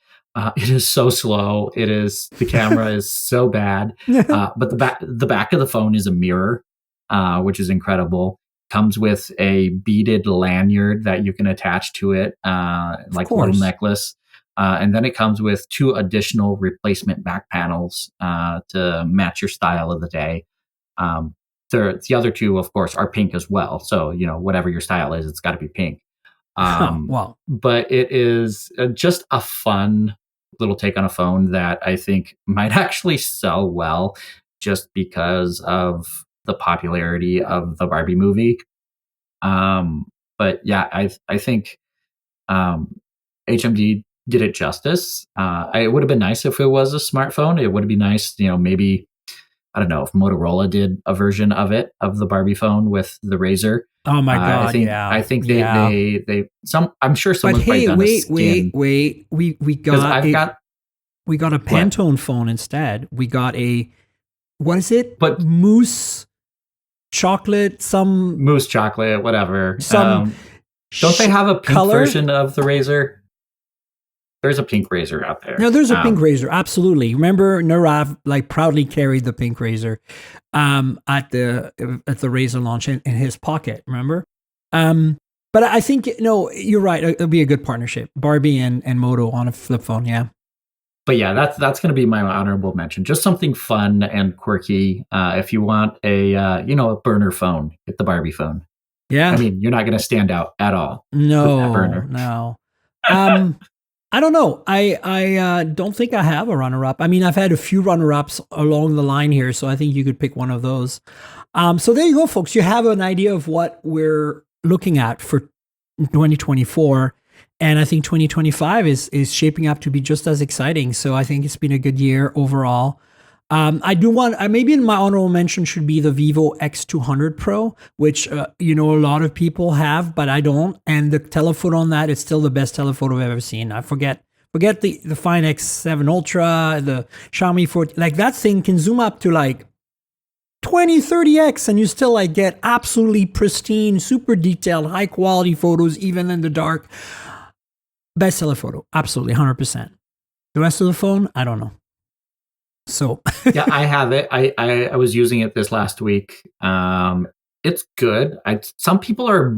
It is so slow. The camera is so bad. But the back of the phone is a mirror, which is incredible. Comes with a beaded lanyard that you can attach to it, like a little necklace. And then it comes with 2 additional replacement back panels to match your style of the day. The other 2, of course, are pink as well. So, whatever your style is, it's got to be pink. Wow. But it is just a fun little take on a phone that I think might actually sell well just because of the popularity of the Barbie movie. But yeah, I think HMD did it justice. It would have been nice if it was a smartphone. It would be nice, maybe, I don't know, if Motorola did a version of it, of the Barbie phone with the Razr. Oh my God! I think they I'm sure someone's but hey, done wait. We got a Pantone phone instead. We got a, what is it? But mousse chocolate, whatever. Some don't they have a pink color version of the Razr? There's a pink Razr out there. No, there's a pink Razr. Absolutely. Remember, Narav proudly carried the pink Razr at the Razr launch in his pocket. Remember? But I think you're right. It'll be a good partnership, Barbie and Moto on a flip phone. Yeah. But yeah, that's going to be my honorable mention. Just something fun and quirky. If you want a burner phone, get the Barbie phone. Yeah. I mean, you're not going to stand out at all. No, no. I don't know. I don't think I have a runner-up. I mean, I've had a few runner-ups along the line here, so I think you could pick one of those. So there you go, folks. You have an idea of what we're looking at for 2024. And I think 2025 is shaping up to be just as exciting. So I think it's been a good year overall. I do want, maybe in my honorable mention should be the Vivo X200 Pro, which, a lot of people have, but I don't. And the telephoto on that is still the best telephoto I've ever seen. I forget the Fine X7 Ultra, the Xiaomi 4, that thing can zoom up to 20, 30x and you still get absolutely pristine, super detailed, high quality photos, even in the dark. Best telephoto. Absolutely. 100%. The rest of the phone, I don't know. So yeah, I have it. I was using it this last week. It's good. Some people are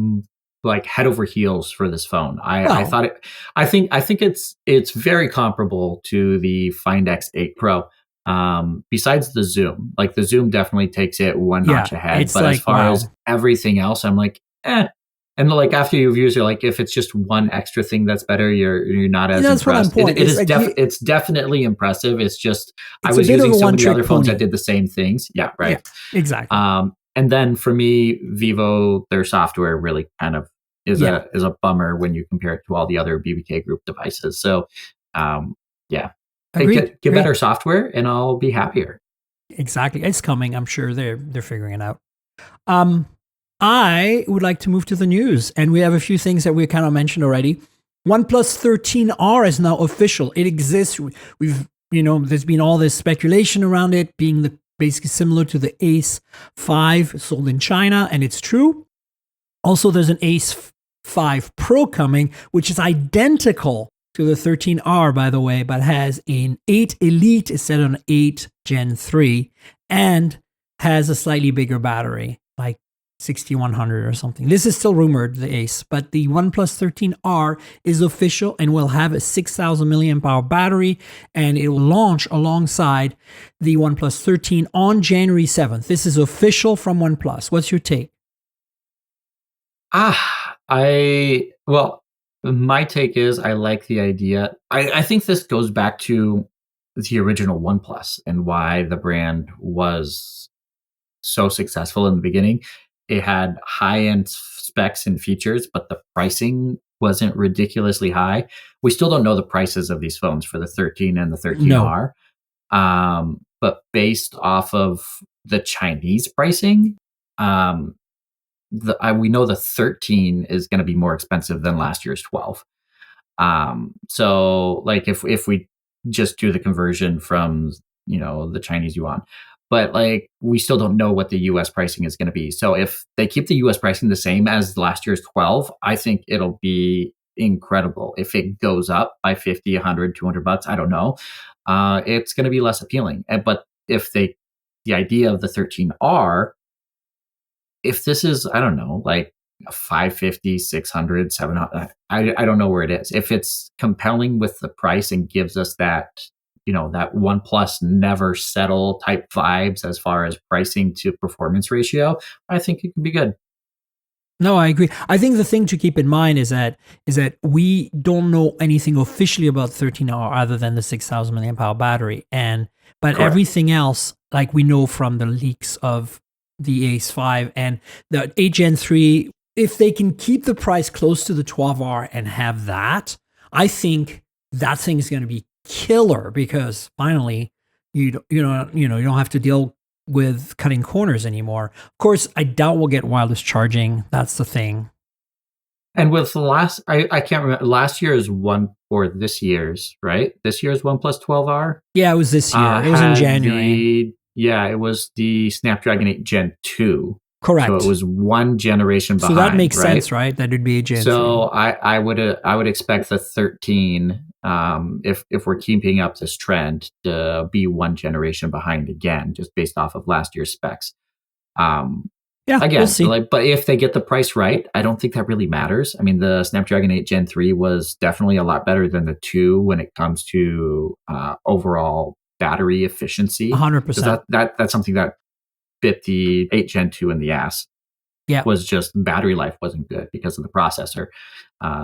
head over heels for this phone. I think it's very comparable to the Find X8 Pro. Besides the zoom, the zoom definitely takes it one notch ahead. But as far as everything else, I'm eh. And after you've used it, if it's just one extra thing that's better, you're not as impressed. It's definitely impressive. It's just I was using so many other phones that did the same things. Yeah, right. Yeah, exactly. And then for me, Vivo, their software really kind of is a bummer when you compare it to all the other BBK Group devices. So, yeah, get better software, and I'll be happier. Exactly, it's coming. I'm sure they're figuring it out. I would like to move to the news, and we have a few things that we kind of mentioned already. OnePlus 13R is now official. It exists. There's been all this speculation around it being basically similar to the Ace 5 sold in China, and it's true. Also, there's an Ace 5 Pro coming, which is identical to the 13R, by the way, but has an 8 Elite instead of an 8 Gen 3, and has a slightly bigger battery, 6100 or something. This is still rumored, the Ace, but the OnePlus 13R is official and will have a 6,000 milliamp hour battery, and it will launch alongside the OnePlus 13 on January 7th. This is official from OnePlus. What's your take? My take is I like the idea. I think this goes back to the original OnePlus and why the brand was so successful in the beginning. It had high-end specs and features, but the pricing wasn't ridiculously high. We still don't know the prices of these phones for the 13 and the 13R. No. But based off of the Chinese pricing, we know the 13 is going to be more expensive than last year's 12. So if we just do the conversion from, the Chinese yuan. But like, we still don't know what the US pricing is going to be. So if they keep the US pricing the same as last year's 12, I think it'll be incredible. If it goes up by 50, 100, $200, I don't know. It's going to be less appealing. But if the idea of the 13R, if this is, I don't know, like 550, 600, 700, I don't know where it is. If it's compelling with the price and gives us that, that OnePlus never settle type vibes as far as pricing to performance ratio, I think it could be good. No, I agree. I think the thing to keep in mind is that we don't know anything officially about 13R other than the 6,000 milliamp hour battery, but Correct. everything else, like we know from the leaks of the Ace 5 and the 8 Gen 3, if they can keep the price close to the 12R and have that, I think that thing is going to be killer, because finally you don't have to deal with cutting corners anymore. Of course, I doubt we'll get wireless charging. That's the thing. And with the last, I can't remember, last year's one or this year's, right? This year's OnePlus 12R? Yeah, it was this year. It was in January. It was the Snapdragon 8 Gen 2. Correct. So it was one generation behind. So that makes right? sense, right? That would be a Gen 3. So I would expect the 13, if we're keeping up this trend, to be one generation behind again, just based off of last year's specs. Yeah, again, we'll see. But if they get the price right, I don't think that really matters. I mean, the Snapdragon 8 Gen 3 was definitely a lot better than the 2 when it comes to overall battery efficiency. 100%. That's something that bit the 8 Gen 2 in the ass. Yeah. Was just battery life wasn't good because of the processor.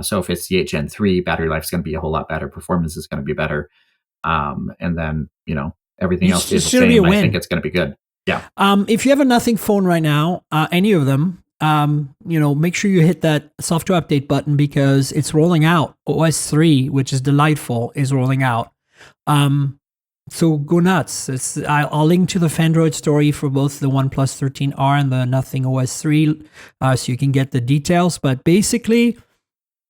So if it's the 8 Gen 3, battery life is going to be a whole lot better. Performance is going to be better. And then, everything else is the same. I think it's going to be good. Yeah. If you have a Nothing phone right now, any of them, make sure you hit that software update button, because it's rolling out. OS 3, which is delightful, is rolling out. So go nuts. I'll link to the Phandroid story for both the OnePlus 13R and the Nothing OS 3, so you can get the details. But basically,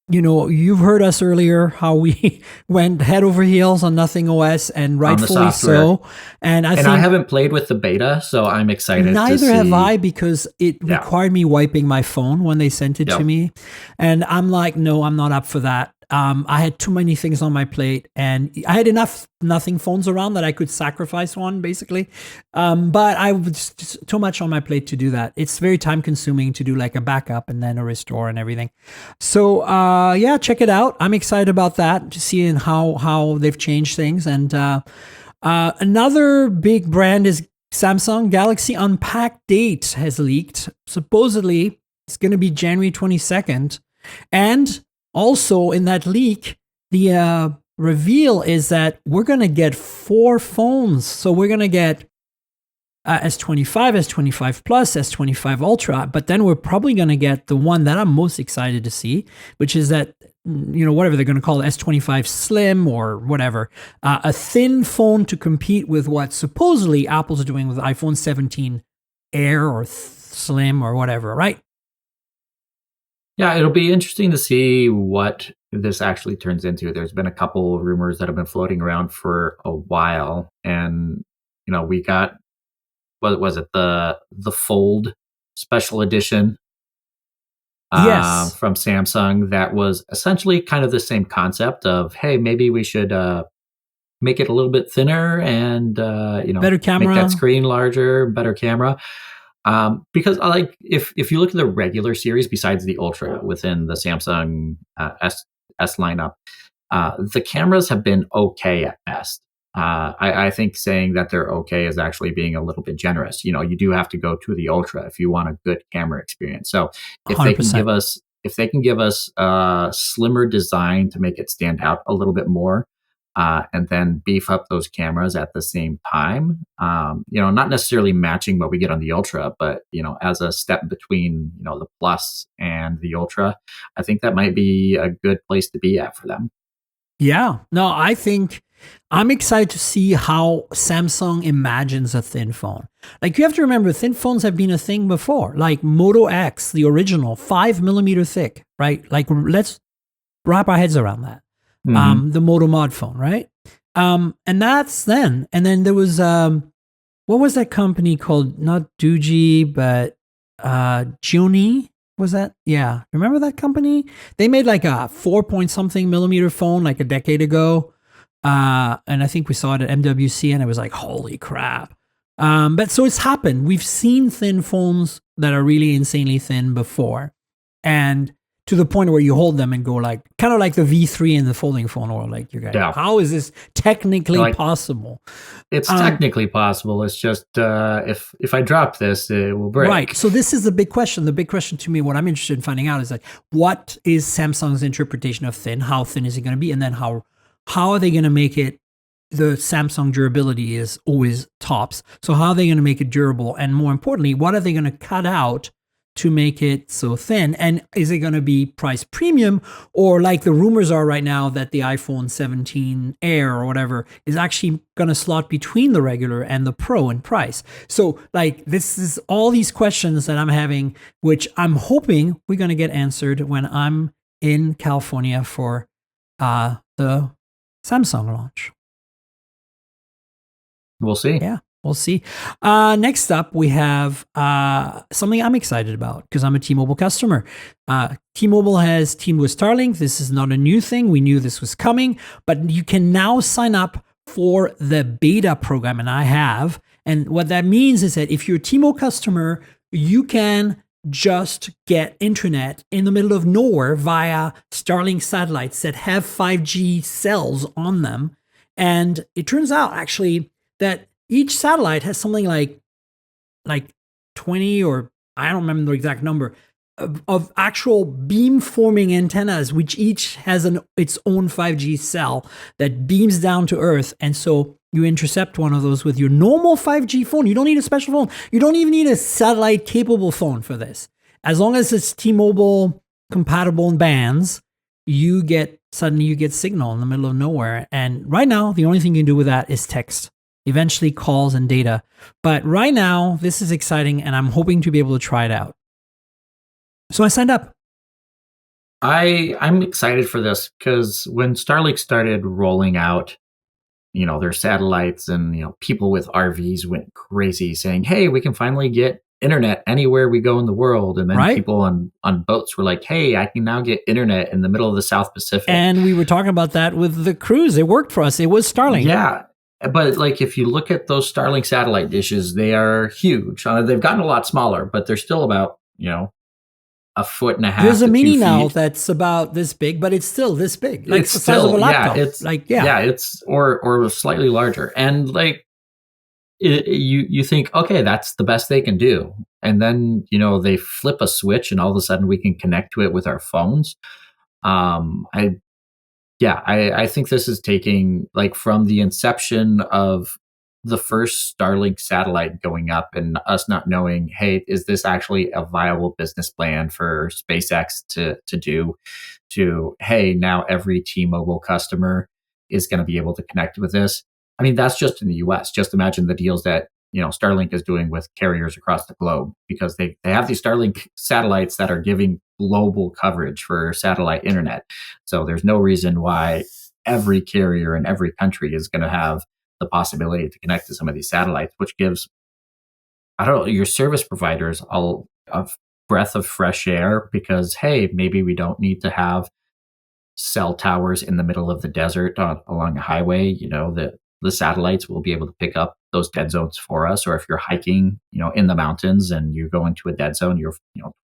you've heard us earlier how we went head over heels on Nothing OS, and rightfully so. And I think I haven't played with the beta, so I'm excited. Neither have I, because it required me wiping my phone when they sent it to me, and I'm like, no, I'm not up for that. I had too many things on my plate, and I had enough Nothing phones around that I could sacrifice one, basically. But I was just too much on my plate to do that. It's very time consuming to do like a backup and then a restore and everything. So check it out. I'm excited about that, to seeing how they've changed things. And another big brand is Samsung. Galaxy Unpacked date has leaked. Supposedly, it's going to be January 22nd. And also in that leak, the reveal is that we're going to get 4 phones. So we're going to get S25, S25 Plus, S25 Ultra, but then we're probably going to get the one that I'm most excited to see, which is that, whatever they're going to call it, S25 Slim or whatever, a thin phone to compete with what supposedly Apple's doing with iPhone 17 Air or Slim or whatever, right? Yeah, it'll be interesting to see what this actually turns into. There's been a couple of rumors that have been floating around for a while, and we got, what was it, the Fold special edition from Samsung, that was essentially kind of the same concept of, hey, maybe we should make it a little bit thinner and better camera, make that screen larger, better camera. Because if you look at the regular series besides the Ultra within the Samsung S lineup, the cameras have been okay at best. I think saying that they're okay is actually being a little bit generous. You do have to go to the Ultra if you want a good camera experience. So if 100%. they can give us a slimmer design to make it stand out a little bit more, and then beef up those cameras at the same time, not necessarily matching what we get on the Ultra, but as a step between the Plus and the Ultra, I think that might be a good place to be at for them. Yeah, no, I think I'm excited to see how Samsung imagines a thin phone. Like, you have to remember, thin phones have been a thing before, like Moto X, the original, 5mm thick, right? Like, let's wrap our heads around that. The Moto Mod phone, right? And that's then. And then there was what was that company called? Not Doogee, but Juni. Was that? Yeah. Remember that company? They made like a 4 point something millimeter phone like a decade ago. And I think we saw it at MWC and it was like, holy crap. But so it's happened. We've seen thin phones that are really insanely thin before. And to the point where you hold them and go like, kind of like the V3 in the folding phone, or like you guys, how is this technically possible? It's technically possible. It's just if I drop this, it will break. Right. So this is the big question. The big question to me, what I'm interested in finding out is like, what is Samsung's interpretation of thin? How thin is it going to be? And then how are they going to make it? The Samsung durability is always tops. So how are they going to make it durable? And more importantly, what are they going to cut out to make it so thin? And is it going to be price premium, or like the rumors are right now that the iPhone 17 Air or whatever is actually going to slot between the regular and the Pro in price? So like this is all these questions that I'm having, which I'm hoping we're going to get answered when I'm in California for the Samsung launch. We'll see. Yeah. We'll see. Next up, we have something I'm excited about because I'm a T-Mobile customer. T-Mobile has teamed with Starlink. This is not a new thing. We knew this was coming, but you can now sign up for the beta program, and I have. And what that means is that if you're a T-Mobile customer, you can just get internet in the middle of nowhere via Starlink satellites that have 5G cells on them. And it turns out actually that each satellite has something like 20, or I don't remember the exact number, of actual beam-forming antennas, which each has its own 5G cell that beams down to Earth. And so you intercept one of those with your normal 5G phone. You don't need a special phone. You don't even need a satellite-capable phone for this. As long as it's T-Mobile compatible in bands, suddenly you get signal in the middle of nowhere. And right now, the only thing you can do with that is text. Eventually calls and data. But right now, this is exciting, and I'm hoping to be able to try it out. So I signed up. I'm excited for this because when Starlink started rolling out, their satellites, and people with RVs went crazy saying, "Hey, we can finally get internet anywhere we go in the world." And then people on boats were like, "Hey, I can now get internet in the middle of the South Pacific." And we were talking about that with the cruise. It worked for us. It was Starlink. Yeah. But like, if you look at those Starlink satellite dishes, they are huge. They've gotten a lot smaller, but they're still about, 1.5 feet. There's a mini now that's about this big, but it's still this big. Like it's the size of a laptop. It's or slightly larger. And like, you think, okay, that's the best they can do. And then, they flip a switch and all of a sudden we can connect to it with our phones. I think this is taking, like, from the inception of the first Starlink satellite going up and us not knowing, hey, is this actually a viable business plan for SpaceX to do, to, hey, now every T-Mobile customer is going to be able to connect with this. I mean, that's just in the US. Just imagine the deals that, Starlink is doing with carriers across the globe, because they have these Starlink satellites that are giving global coverage for satellite internet. So there's no reason why every carrier in every country is going to have the possibility to connect to some of these satellites, which gives, your service providers a breath of fresh air, because, hey, maybe we don't need to have cell towers in the middle of the desert along a highway. The satellites will be able to pick up those dead zones for us. Or if you're hiking, in the mountains and you go into a dead zone, you're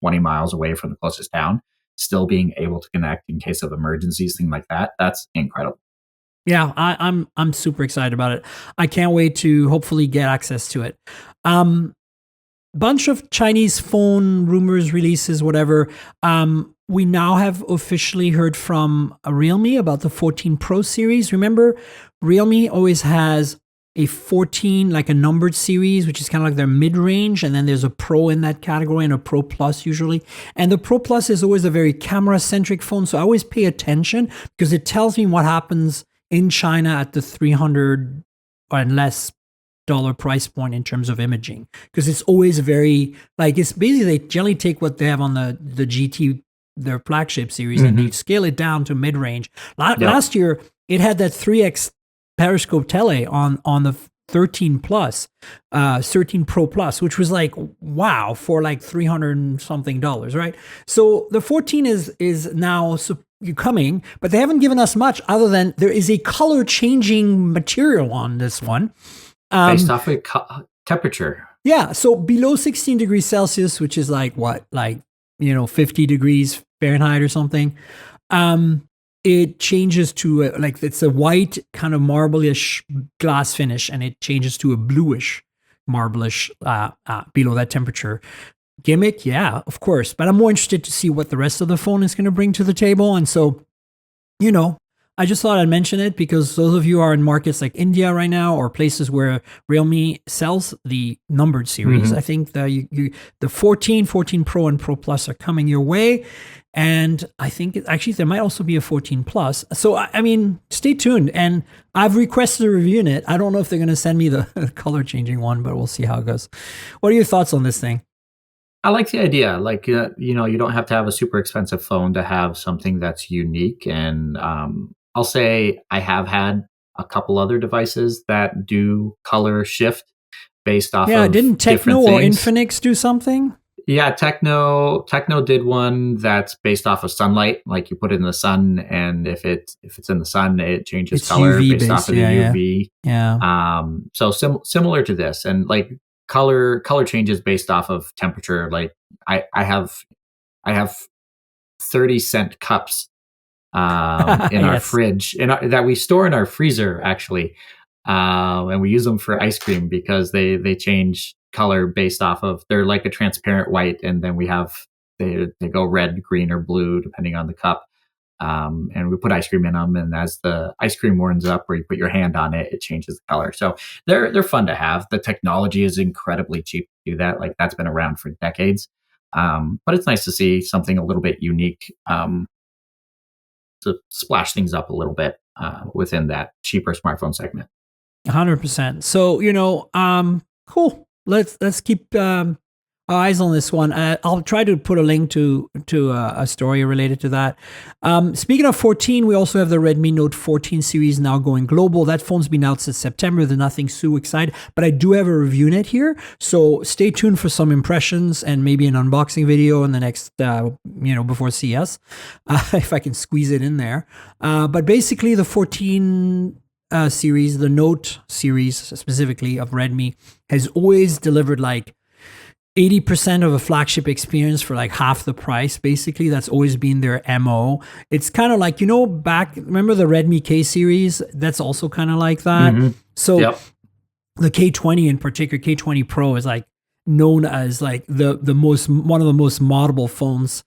20 miles away from the closest town, still being able to connect in case of emergencies, things like that. That's incredible. Yeah, I'm super excited about it. I can't wait to hopefully get access to it. Bunch of Chinese phone rumors, releases, whatever. We now have officially heard from Realme about the 14 Pro series. Remember, Realme always has a 14, like a numbered series, which is kind of like their mid-range, and then there's a Pro in that category and a Pro Plus usually. And the Pro Plus is always a very camera-centric phone, so I always pay attention because it tells me what happens in China at the $300 and less price point in terms of imaging, because it's always very, like, it's basically, they generally take what they have on the GT, their flagship series, and they scale it down to mid-range. Last year, it had that 3x periscope tele on the 13 plus, 13 Pro Plus, which was like wow for like $300 and something, right? So the 14 is now coming, but they haven't given us much other than there is a color changing material on this one, based off of temperature. Yeah, so below 16 degrees Celsius, which is like what, like 50 degrees Fahrenheit or something. It changes to like it's a white kind of marble-ish glass finish, and it changes to a bluish marble-ish below that temperature. Gimmick, yeah, of course. But I'm more interested to see what the rest of the phone is going to bring to the table. And so, I just thought I'd mention it because those of you who are in markets like India right now, or places where Realme sells the numbered series, I think the 14 Pro, and Pro Plus are coming your way. And I think actually there might also be a 14 Plus. So, I mean, stay tuned. And I've requested a review in it. I don't know if they're going to send me the color changing one, but we'll see how it goes. What are your thoughts on this thing? I like the idea. Like, you don't have to have a super expensive phone to have something that's unique. And I'll say I have had a couple other devices that do color shift based off of didn't Techno or things. Infinix do something? Yeah, Techno did one that's based off of sunlight. Like you put it in the sun, and if it's in the sun, it changes color UV based off of the UV. Yeah. So similar to this, and like color changes based off of temperature. Like I have 30-cent cups in our fridge, that we store in our freezer actually, and we use them for ice cream because they change color based off of, they're like a transparent white, and then they go red, green, or blue depending on the cup, and we put ice cream in them, and as the ice cream warms up or you put your hand on it, it changes the color. So they're fun to have. The technology is incredibly cheap to do that. Like that's been around for decades, but it's nice to see something a little bit unique to splash things up a little bit within that cheaper smartphone segment. 100%. So, cool. Let's keep our eyes on this one. I'll try to put a link to a story related to that. Speaking of 14, we also have the Redmi Note 14 series now going global. That phone's been out since September. There's nothing so exciting, but I do have a review in it here. So stay tuned for some impressions and maybe an unboxing video in the next, before CS, if I can squeeze it in there. But basically the 14 series, the Note series specifically of Redmi, has always delivered like 80% of a flagship experience for like half the price. Basically, that's always been their MO. It's kind of like, remember the Redmi K series? That's also kind of like that. Mm-hmm. So the K20 in particular, K20 Pro is like known as like one of the most moddable phones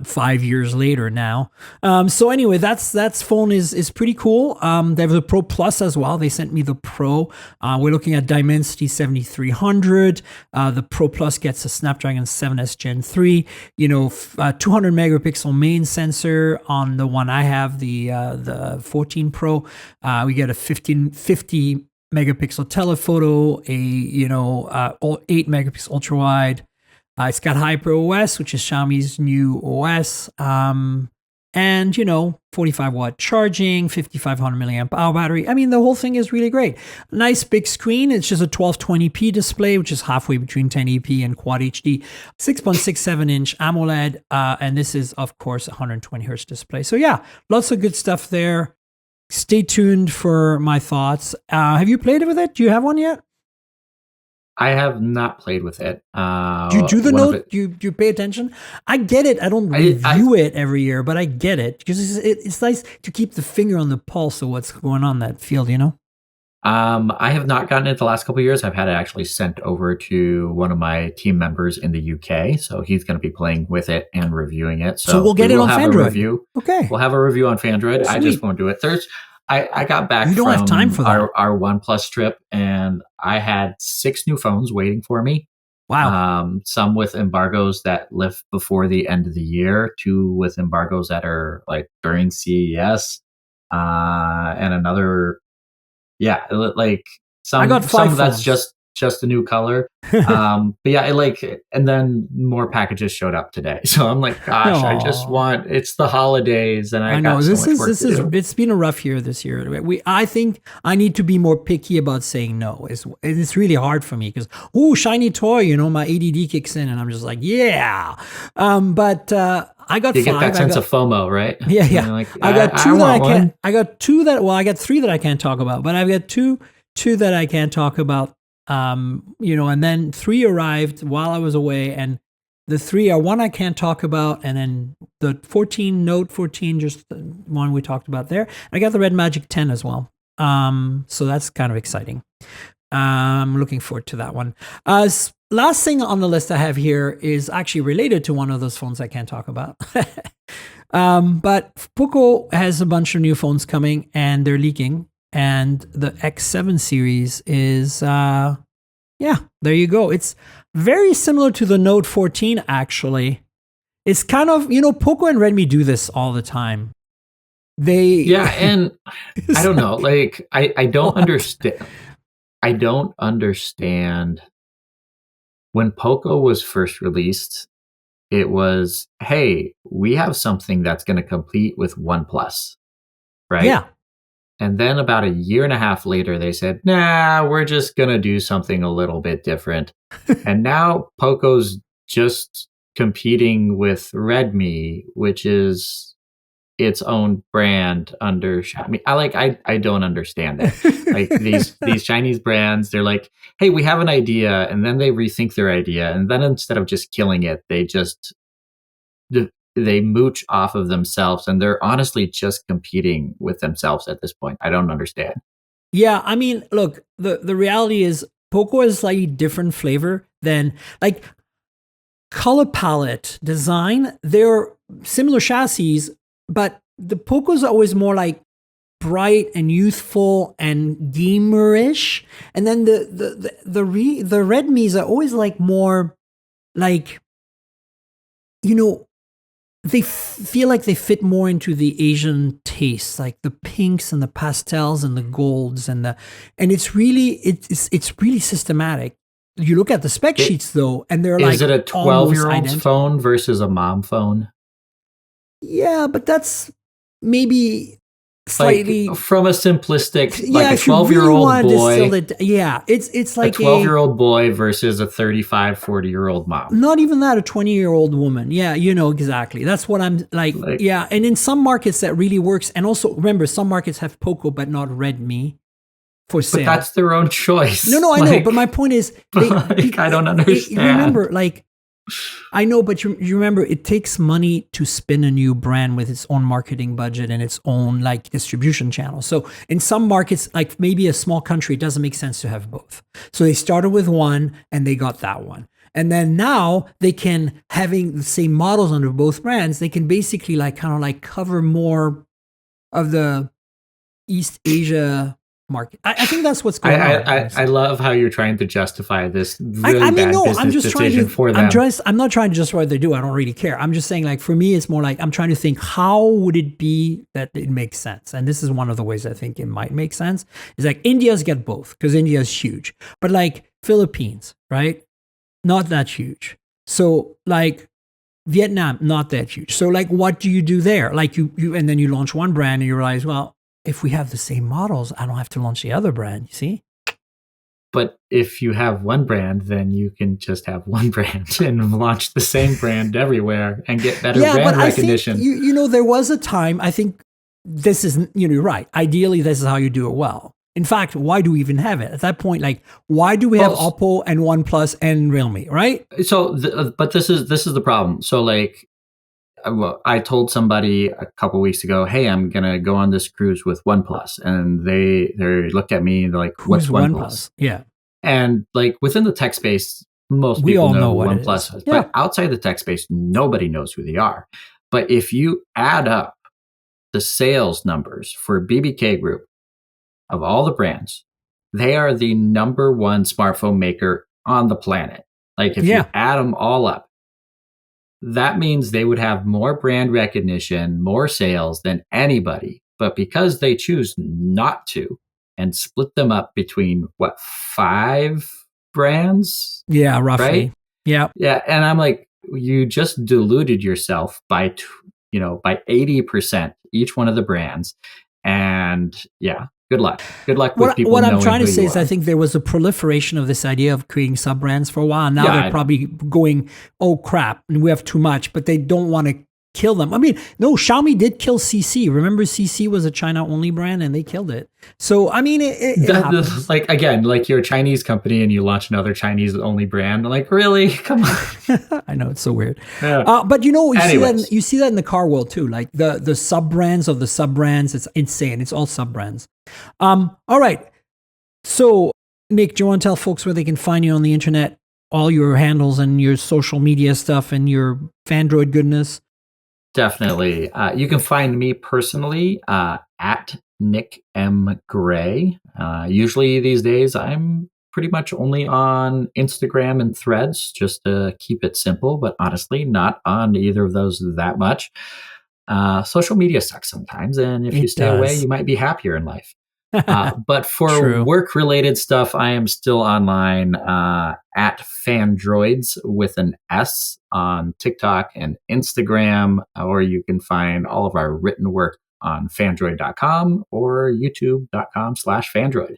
5 years later now. So anyway, that's phone is pretty cool. They have the Pro Plus as well. They sent me the Pro. We're looking at Dimensity 7300. The Pro Plus gets a Snapdragon 7S Gen 3. 200 megapixel main sensor on the one I have, the 14 Pro. We get a 50 megapixel telephoto, a 8 megapixel ultra wide. It's got Hyper OS, which is Xiaomi's new OS, and 45-watt charging, 5,500 milliamp hour battery. I mean, the whole thing is really great. Nice big screen. It's just a 1220p display, which is halfway between 1080p and Quad HD. 6.67-inch AMOLED, and this is, of course, 120 hertz display. So yeah, lots of good stuff there. Stay tuned for my thoughts. Have you played with it? Do you have one yet? I have not played with it. Do you do the Note? Do you pay attention? I get it. I don't review it every year, but I get it because it's nice to keep the finger on the pulse of what's going on in that field, I have not gotten it the last couple of years. I've had it actually sent over to one of my team members in the UK, so he's going to be playing with it and reviewing it. So we'll get it on Phandroid. Okay, we'll have a review on Phandroid. I just won't do it. I got back you don't from have time for that. Our OnePlus trip, and I had 6 new phones waiting for me. Wow. Some with embargoes that lift before the end of the year, 2 with embargoes that are like during CES, and another. Yeah, like some. I got 5 some that's phones. just just a new color. But yeah, and then more packages showed up today. So I'm like, gosh, it's the holidays and I know got so much work to do. it's been a rough year this year. I think I need to be more picky about saying no. It's really hard for me because shiny toy, my ADD kicks in and I'm just like, yeah. But I got you 5. Get that sense of FOMO, right? Yeah. Like, I got 2 that I can't. I got 2 that. Well, I got 3 that I can't talk about, but I've got two that I can't talk about. And then 3 arrived while I was away, and the 3 are one I can't talk about, and then the Note 14, just the one we talked about there. I got the Red Magic 10 as well. So that's kind of exciting. I'm looking forward to that one. Last thing on the list I have here is actually related to one of those phones I can't talk about. But Poco has a bunch of new phones coming, and they're leaking. And the X7 series is, there you go. It's very similar to the Note 14, actually. It's kind of, Poco and Redmi do this all the time. And I don't know, like, I don't understand. I don't understand. When Poco was first released, it was, hey, we have something that's going to compete with OnePlus, right? Yeah. And then about a year and a half later, they said, nah, we're just going to do something a little bit different. And now Poco's just competing with Redmi, which is its own brand under Xiaomi. I don't understand it. Like these Chinese brands, they're like, hey, we have an idea, and then they rethink their idea, and then instead of just killing it, they mooch off of themselves, and they're honestly just competing with themselves at this point. I don't understand. Yeah, I mean, look, the reality is Poco is slightly different flavor than like color palette, design. They're similar chassis, but the Poco's are always more like bright and youthful and gamerish, and then the Redmis are always like more like, they feel like they fit more into the Asian taste, like the pinks and the pastels and the golds and it's really systematic. You look at the spec sheets though, and they're like, is it a 12-year-old's phone versus a mom phone? Yeah, but that's maybe slightly like from a simplistic, like a 12-year-old boy. It's like a 12-year-old boy versus a 35, 40-year-old mom. Not even that, a 20-year-old woman. Yeah, exactly. That's what I'm like. Yeah, and in some markets that really works. And also remember, some markets have Poco but not Redmi for sale. But that's their own choice. No, I know. But my point is, I don't understand. Remember, I know, but you remember, it takes money to spin a new brand with its own marketing budget and its own distribution channel. So in some markets, like maybe a small country, it doesn't make sense to have both. So they started with one and they got that one. And then now they can, having the same models under both brands, they can basically cover more of the East Asia market. I think that's what's going on. I love how you're trying to justify this really bad business decision for them. I'm not trying to justify what they do. I don't really care. I'm just saying, for me, it's more like I'm trying to think, how would it be that it makes sense? And this is one of the ways I think it might make sense. Is India's get both because India is huge, but Philippines, right? Not that huge. So Vietnam, not that huge. So what do you do there? You and then you launch one brand and you realize, well, if we have the same models, I don't have to launch the other brand, you see? But if you have one brand, then you can just have one brand and launch the same brand everywhere and get better brand recognition. I think, there was a time, I think this is, you're right. Ideally, this is how you do it well. In fact, why do we even have it? At that point, why do we have Oppo and OnePlus and Realme, right? So, but this is the problem. So I told somebody a couple weeks ago, hey, I'm going to go on this cruise with OnePlus. And they looked at me and they're like, what's OnePlus? Yeah. And within the tech space, most people know what OnePlus is. Yeah. But outside the tech space, nobody knows who they are. But if you add up the sales numbers for BBK Group of all the brands, they are the number one smartphone maker on the planet. If you add them all up, that means they would have more brand recognition, more sales than anybody. But because they choose not to and split them up between 5 brands, Yeah, roughly. right? Yeah. Yeah, and I'm like, you just diluted yourself by, by 80% each one of the brands, and yeah, good luck. Good luck with people What I'm knowing trying to who say you is I are. think there was a proliferation of this idea of creating sub brands for a while. Now Yeah, they're I know. probably going, oh crap, and we have too much, but they don't want to kill them. I mean, no, Xiaomi did kill CC. Remember, CC was a China only brand and they killed it. So I mean, it happens. Like again, like you're a Chinese company and you launch another Chinese only brand. Like really, come on. I know it's so weird, Yeah. but Anyways, you see that in the car world too. Like the sub brands of the sub brands, it's insane. It's all sub brands. All right. So Nick, do you want to tell folks where they can find you on the internet, all your handles and your social media stuff and your Phandroid goodness? definitely. You can find me personally at Nick M Gray. Usually these days, I'm pretty much only on Instagram and Threads, just to keep it simple. But honestly, not on either of those that much. Social media sucks sometimes, and if you It stay away, does. you might be happier in life. But for True. work related stuff, I am still online at Phandroids with an S on TikTok and Instagram, or you can find all of our written work on phandroid.com or youtube.com/Phandroid.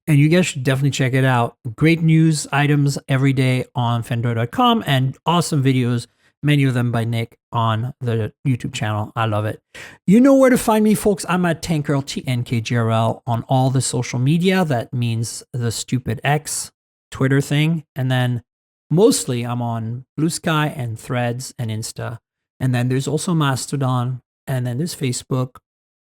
And you guys should definitely check it out. Great news items every day on Phandroid.com and awesome videos, many of them by Nick on the YouTube channel. I love it. You know where to find me, folks. I'm at Tankgirl, TNKGRL, on all the social media. That means the stupid X, Twitter thing. And then mostly I'm on Blue Sky and Threads and Insta. And then there's also Mastodon. And then there's Facebook.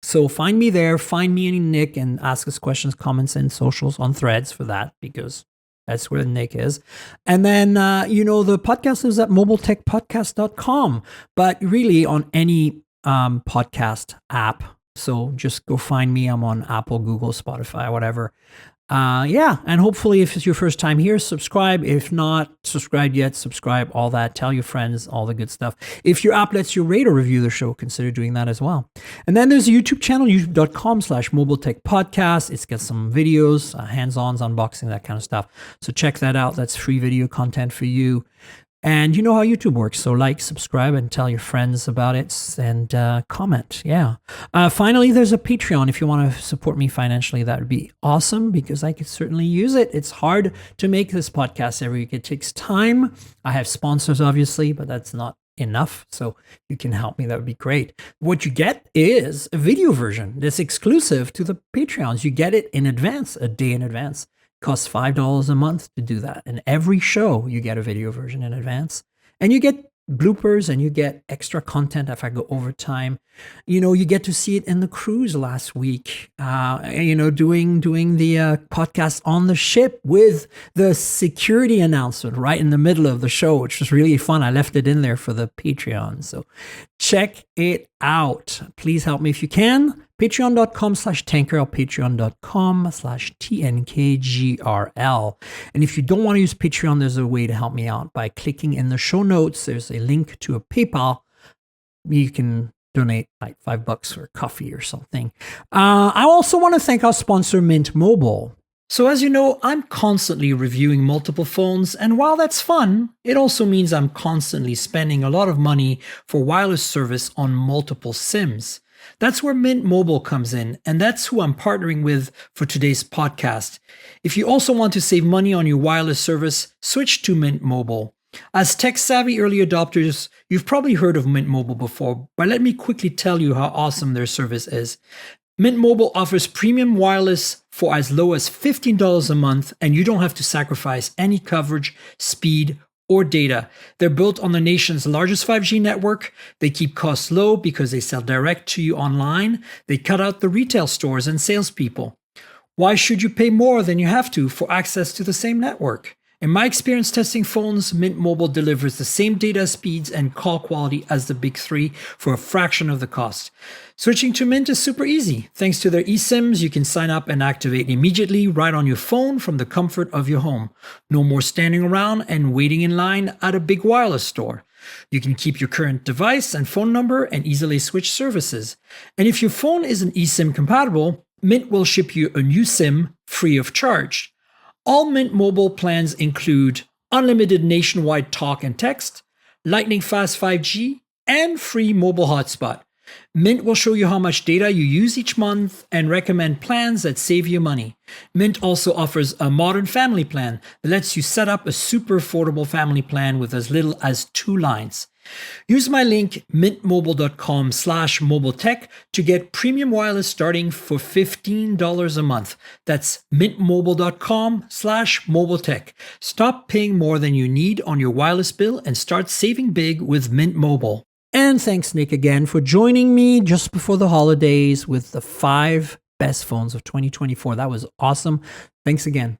So find me there, find me and Nick, and ask us questions, comments, and socials on Threads for that, because that's where Nick is. And then, the podcast is at mobiletechpodcast.com, but really on any podcast app. So just go find me. I'm on Apple, Google, Spotify, whatever. And hopefully if it's your first time here, subscribe. If not subscribed yet, subscribe, all that. Tell your friends, all the good stuff. If your app lets you rate or review the show, consider doing that as well. And then there's a YouTube channel, youtube.com/mobiletechpodcast. It's got some videos, hands-ons, unboxing, that kind of stuff. So check that out. That's free video content for you. And you know how YouTube works. So like, subscribe, and tell your friends about it, and comment. Yeah. Finally, there's a Patreon. If you want to support me financially, that would be awesome, because I could certainly use it. It's hard to make this podcast every week. It takes time. I have sponsors, obviously, but that's not enough. So you can help me. That would be great. What you get is a video version that's exclusive to the Patreons. You get it in advance, a day in advance. Costs $5 a month to do that. And every show you get a video version in advance, and you get bloopers and you get extra content if I go overtime. You get to see it in the cruise last week, doing the podcast on the ship with the security announcement right in the middle of the show, which was really fun. I left it in there for the Patreon. So check it out. Please help me if you can. Patreon.com/Tankgirl, Patreon.com/TNKGRL. And if you don't want to use Patreon, there's a way to help me out by clicking in the show notes. There's a link to a PayPal. You can donate like $5 for coffee or something. I also want to thank our sponsor, Mint Mobile. So as you know, I'm constantly reviewing multiple phones, and while that's fun, it also means I'm constantly spending a lot of money for wireless service on multiple SIMs. That's where Mint Mobile comes in, and that's who I'm partnering with for today's podcast. If you also want to save money on your wireless service, switch to Mint Mobile. As tech-savvy early adopters, you've probably heard of Mint Mobile before, but let me quickly tell you how awesome their service is. Mint Mobile offers premium wireless for as low as $15 a month, and you don't have to sacrifice any coverage, speed, or data. They're built on the nation's largest 5G network. They keep costs low because they sell direct to you online. They cut out the retail stores and salespeople. Why should you pay more than you have to for access to the same network? In my experience testing phones, Mint Mobile delivers the same data speeds and call quality as the big three for a fraction of the cost. Switching to Mint is super easy. Thanks to their eSIMs, you can sign up and activate immediately right on your phone from the comfort of your home. No more standing around and waiting in line at a big wireless store. You can keep your current device and phone number and easily switch services. And if your phone isn't eSIM compatible, Mint will ship you a new SIM free of charge. All Mint Mobile plans include unlimited nationwide talk and text, lightning fast 5G, and free mobile hotspot. Mint will show you how much data you use each month and recommend plans that save you money. Mint also offers a modern family plan that lets you set up a super affordable family plan with as little as 2 lines. Use my link mintmobile.com/mobiletech to get premium wireless starting for $15 a month. That's mintmobile.com/mobiletech. Stop paying more than you need on your wireless bill and start saving big with Mint Mobile. And thanks, Nick, again for joining me just before the holidays with the 5 best phones of 2024. That was awesome. Thanks again.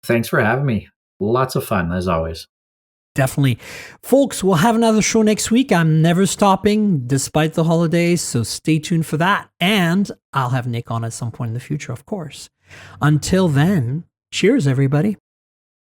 Thanks for having me. Lots of fun, as always. Definitely. Folks, we'll have another show next week. I'm never stopping despite the holidays, so stay tuned for that. And I'll have Nick on at some point in the future, of course. Until then, cheers, everybody.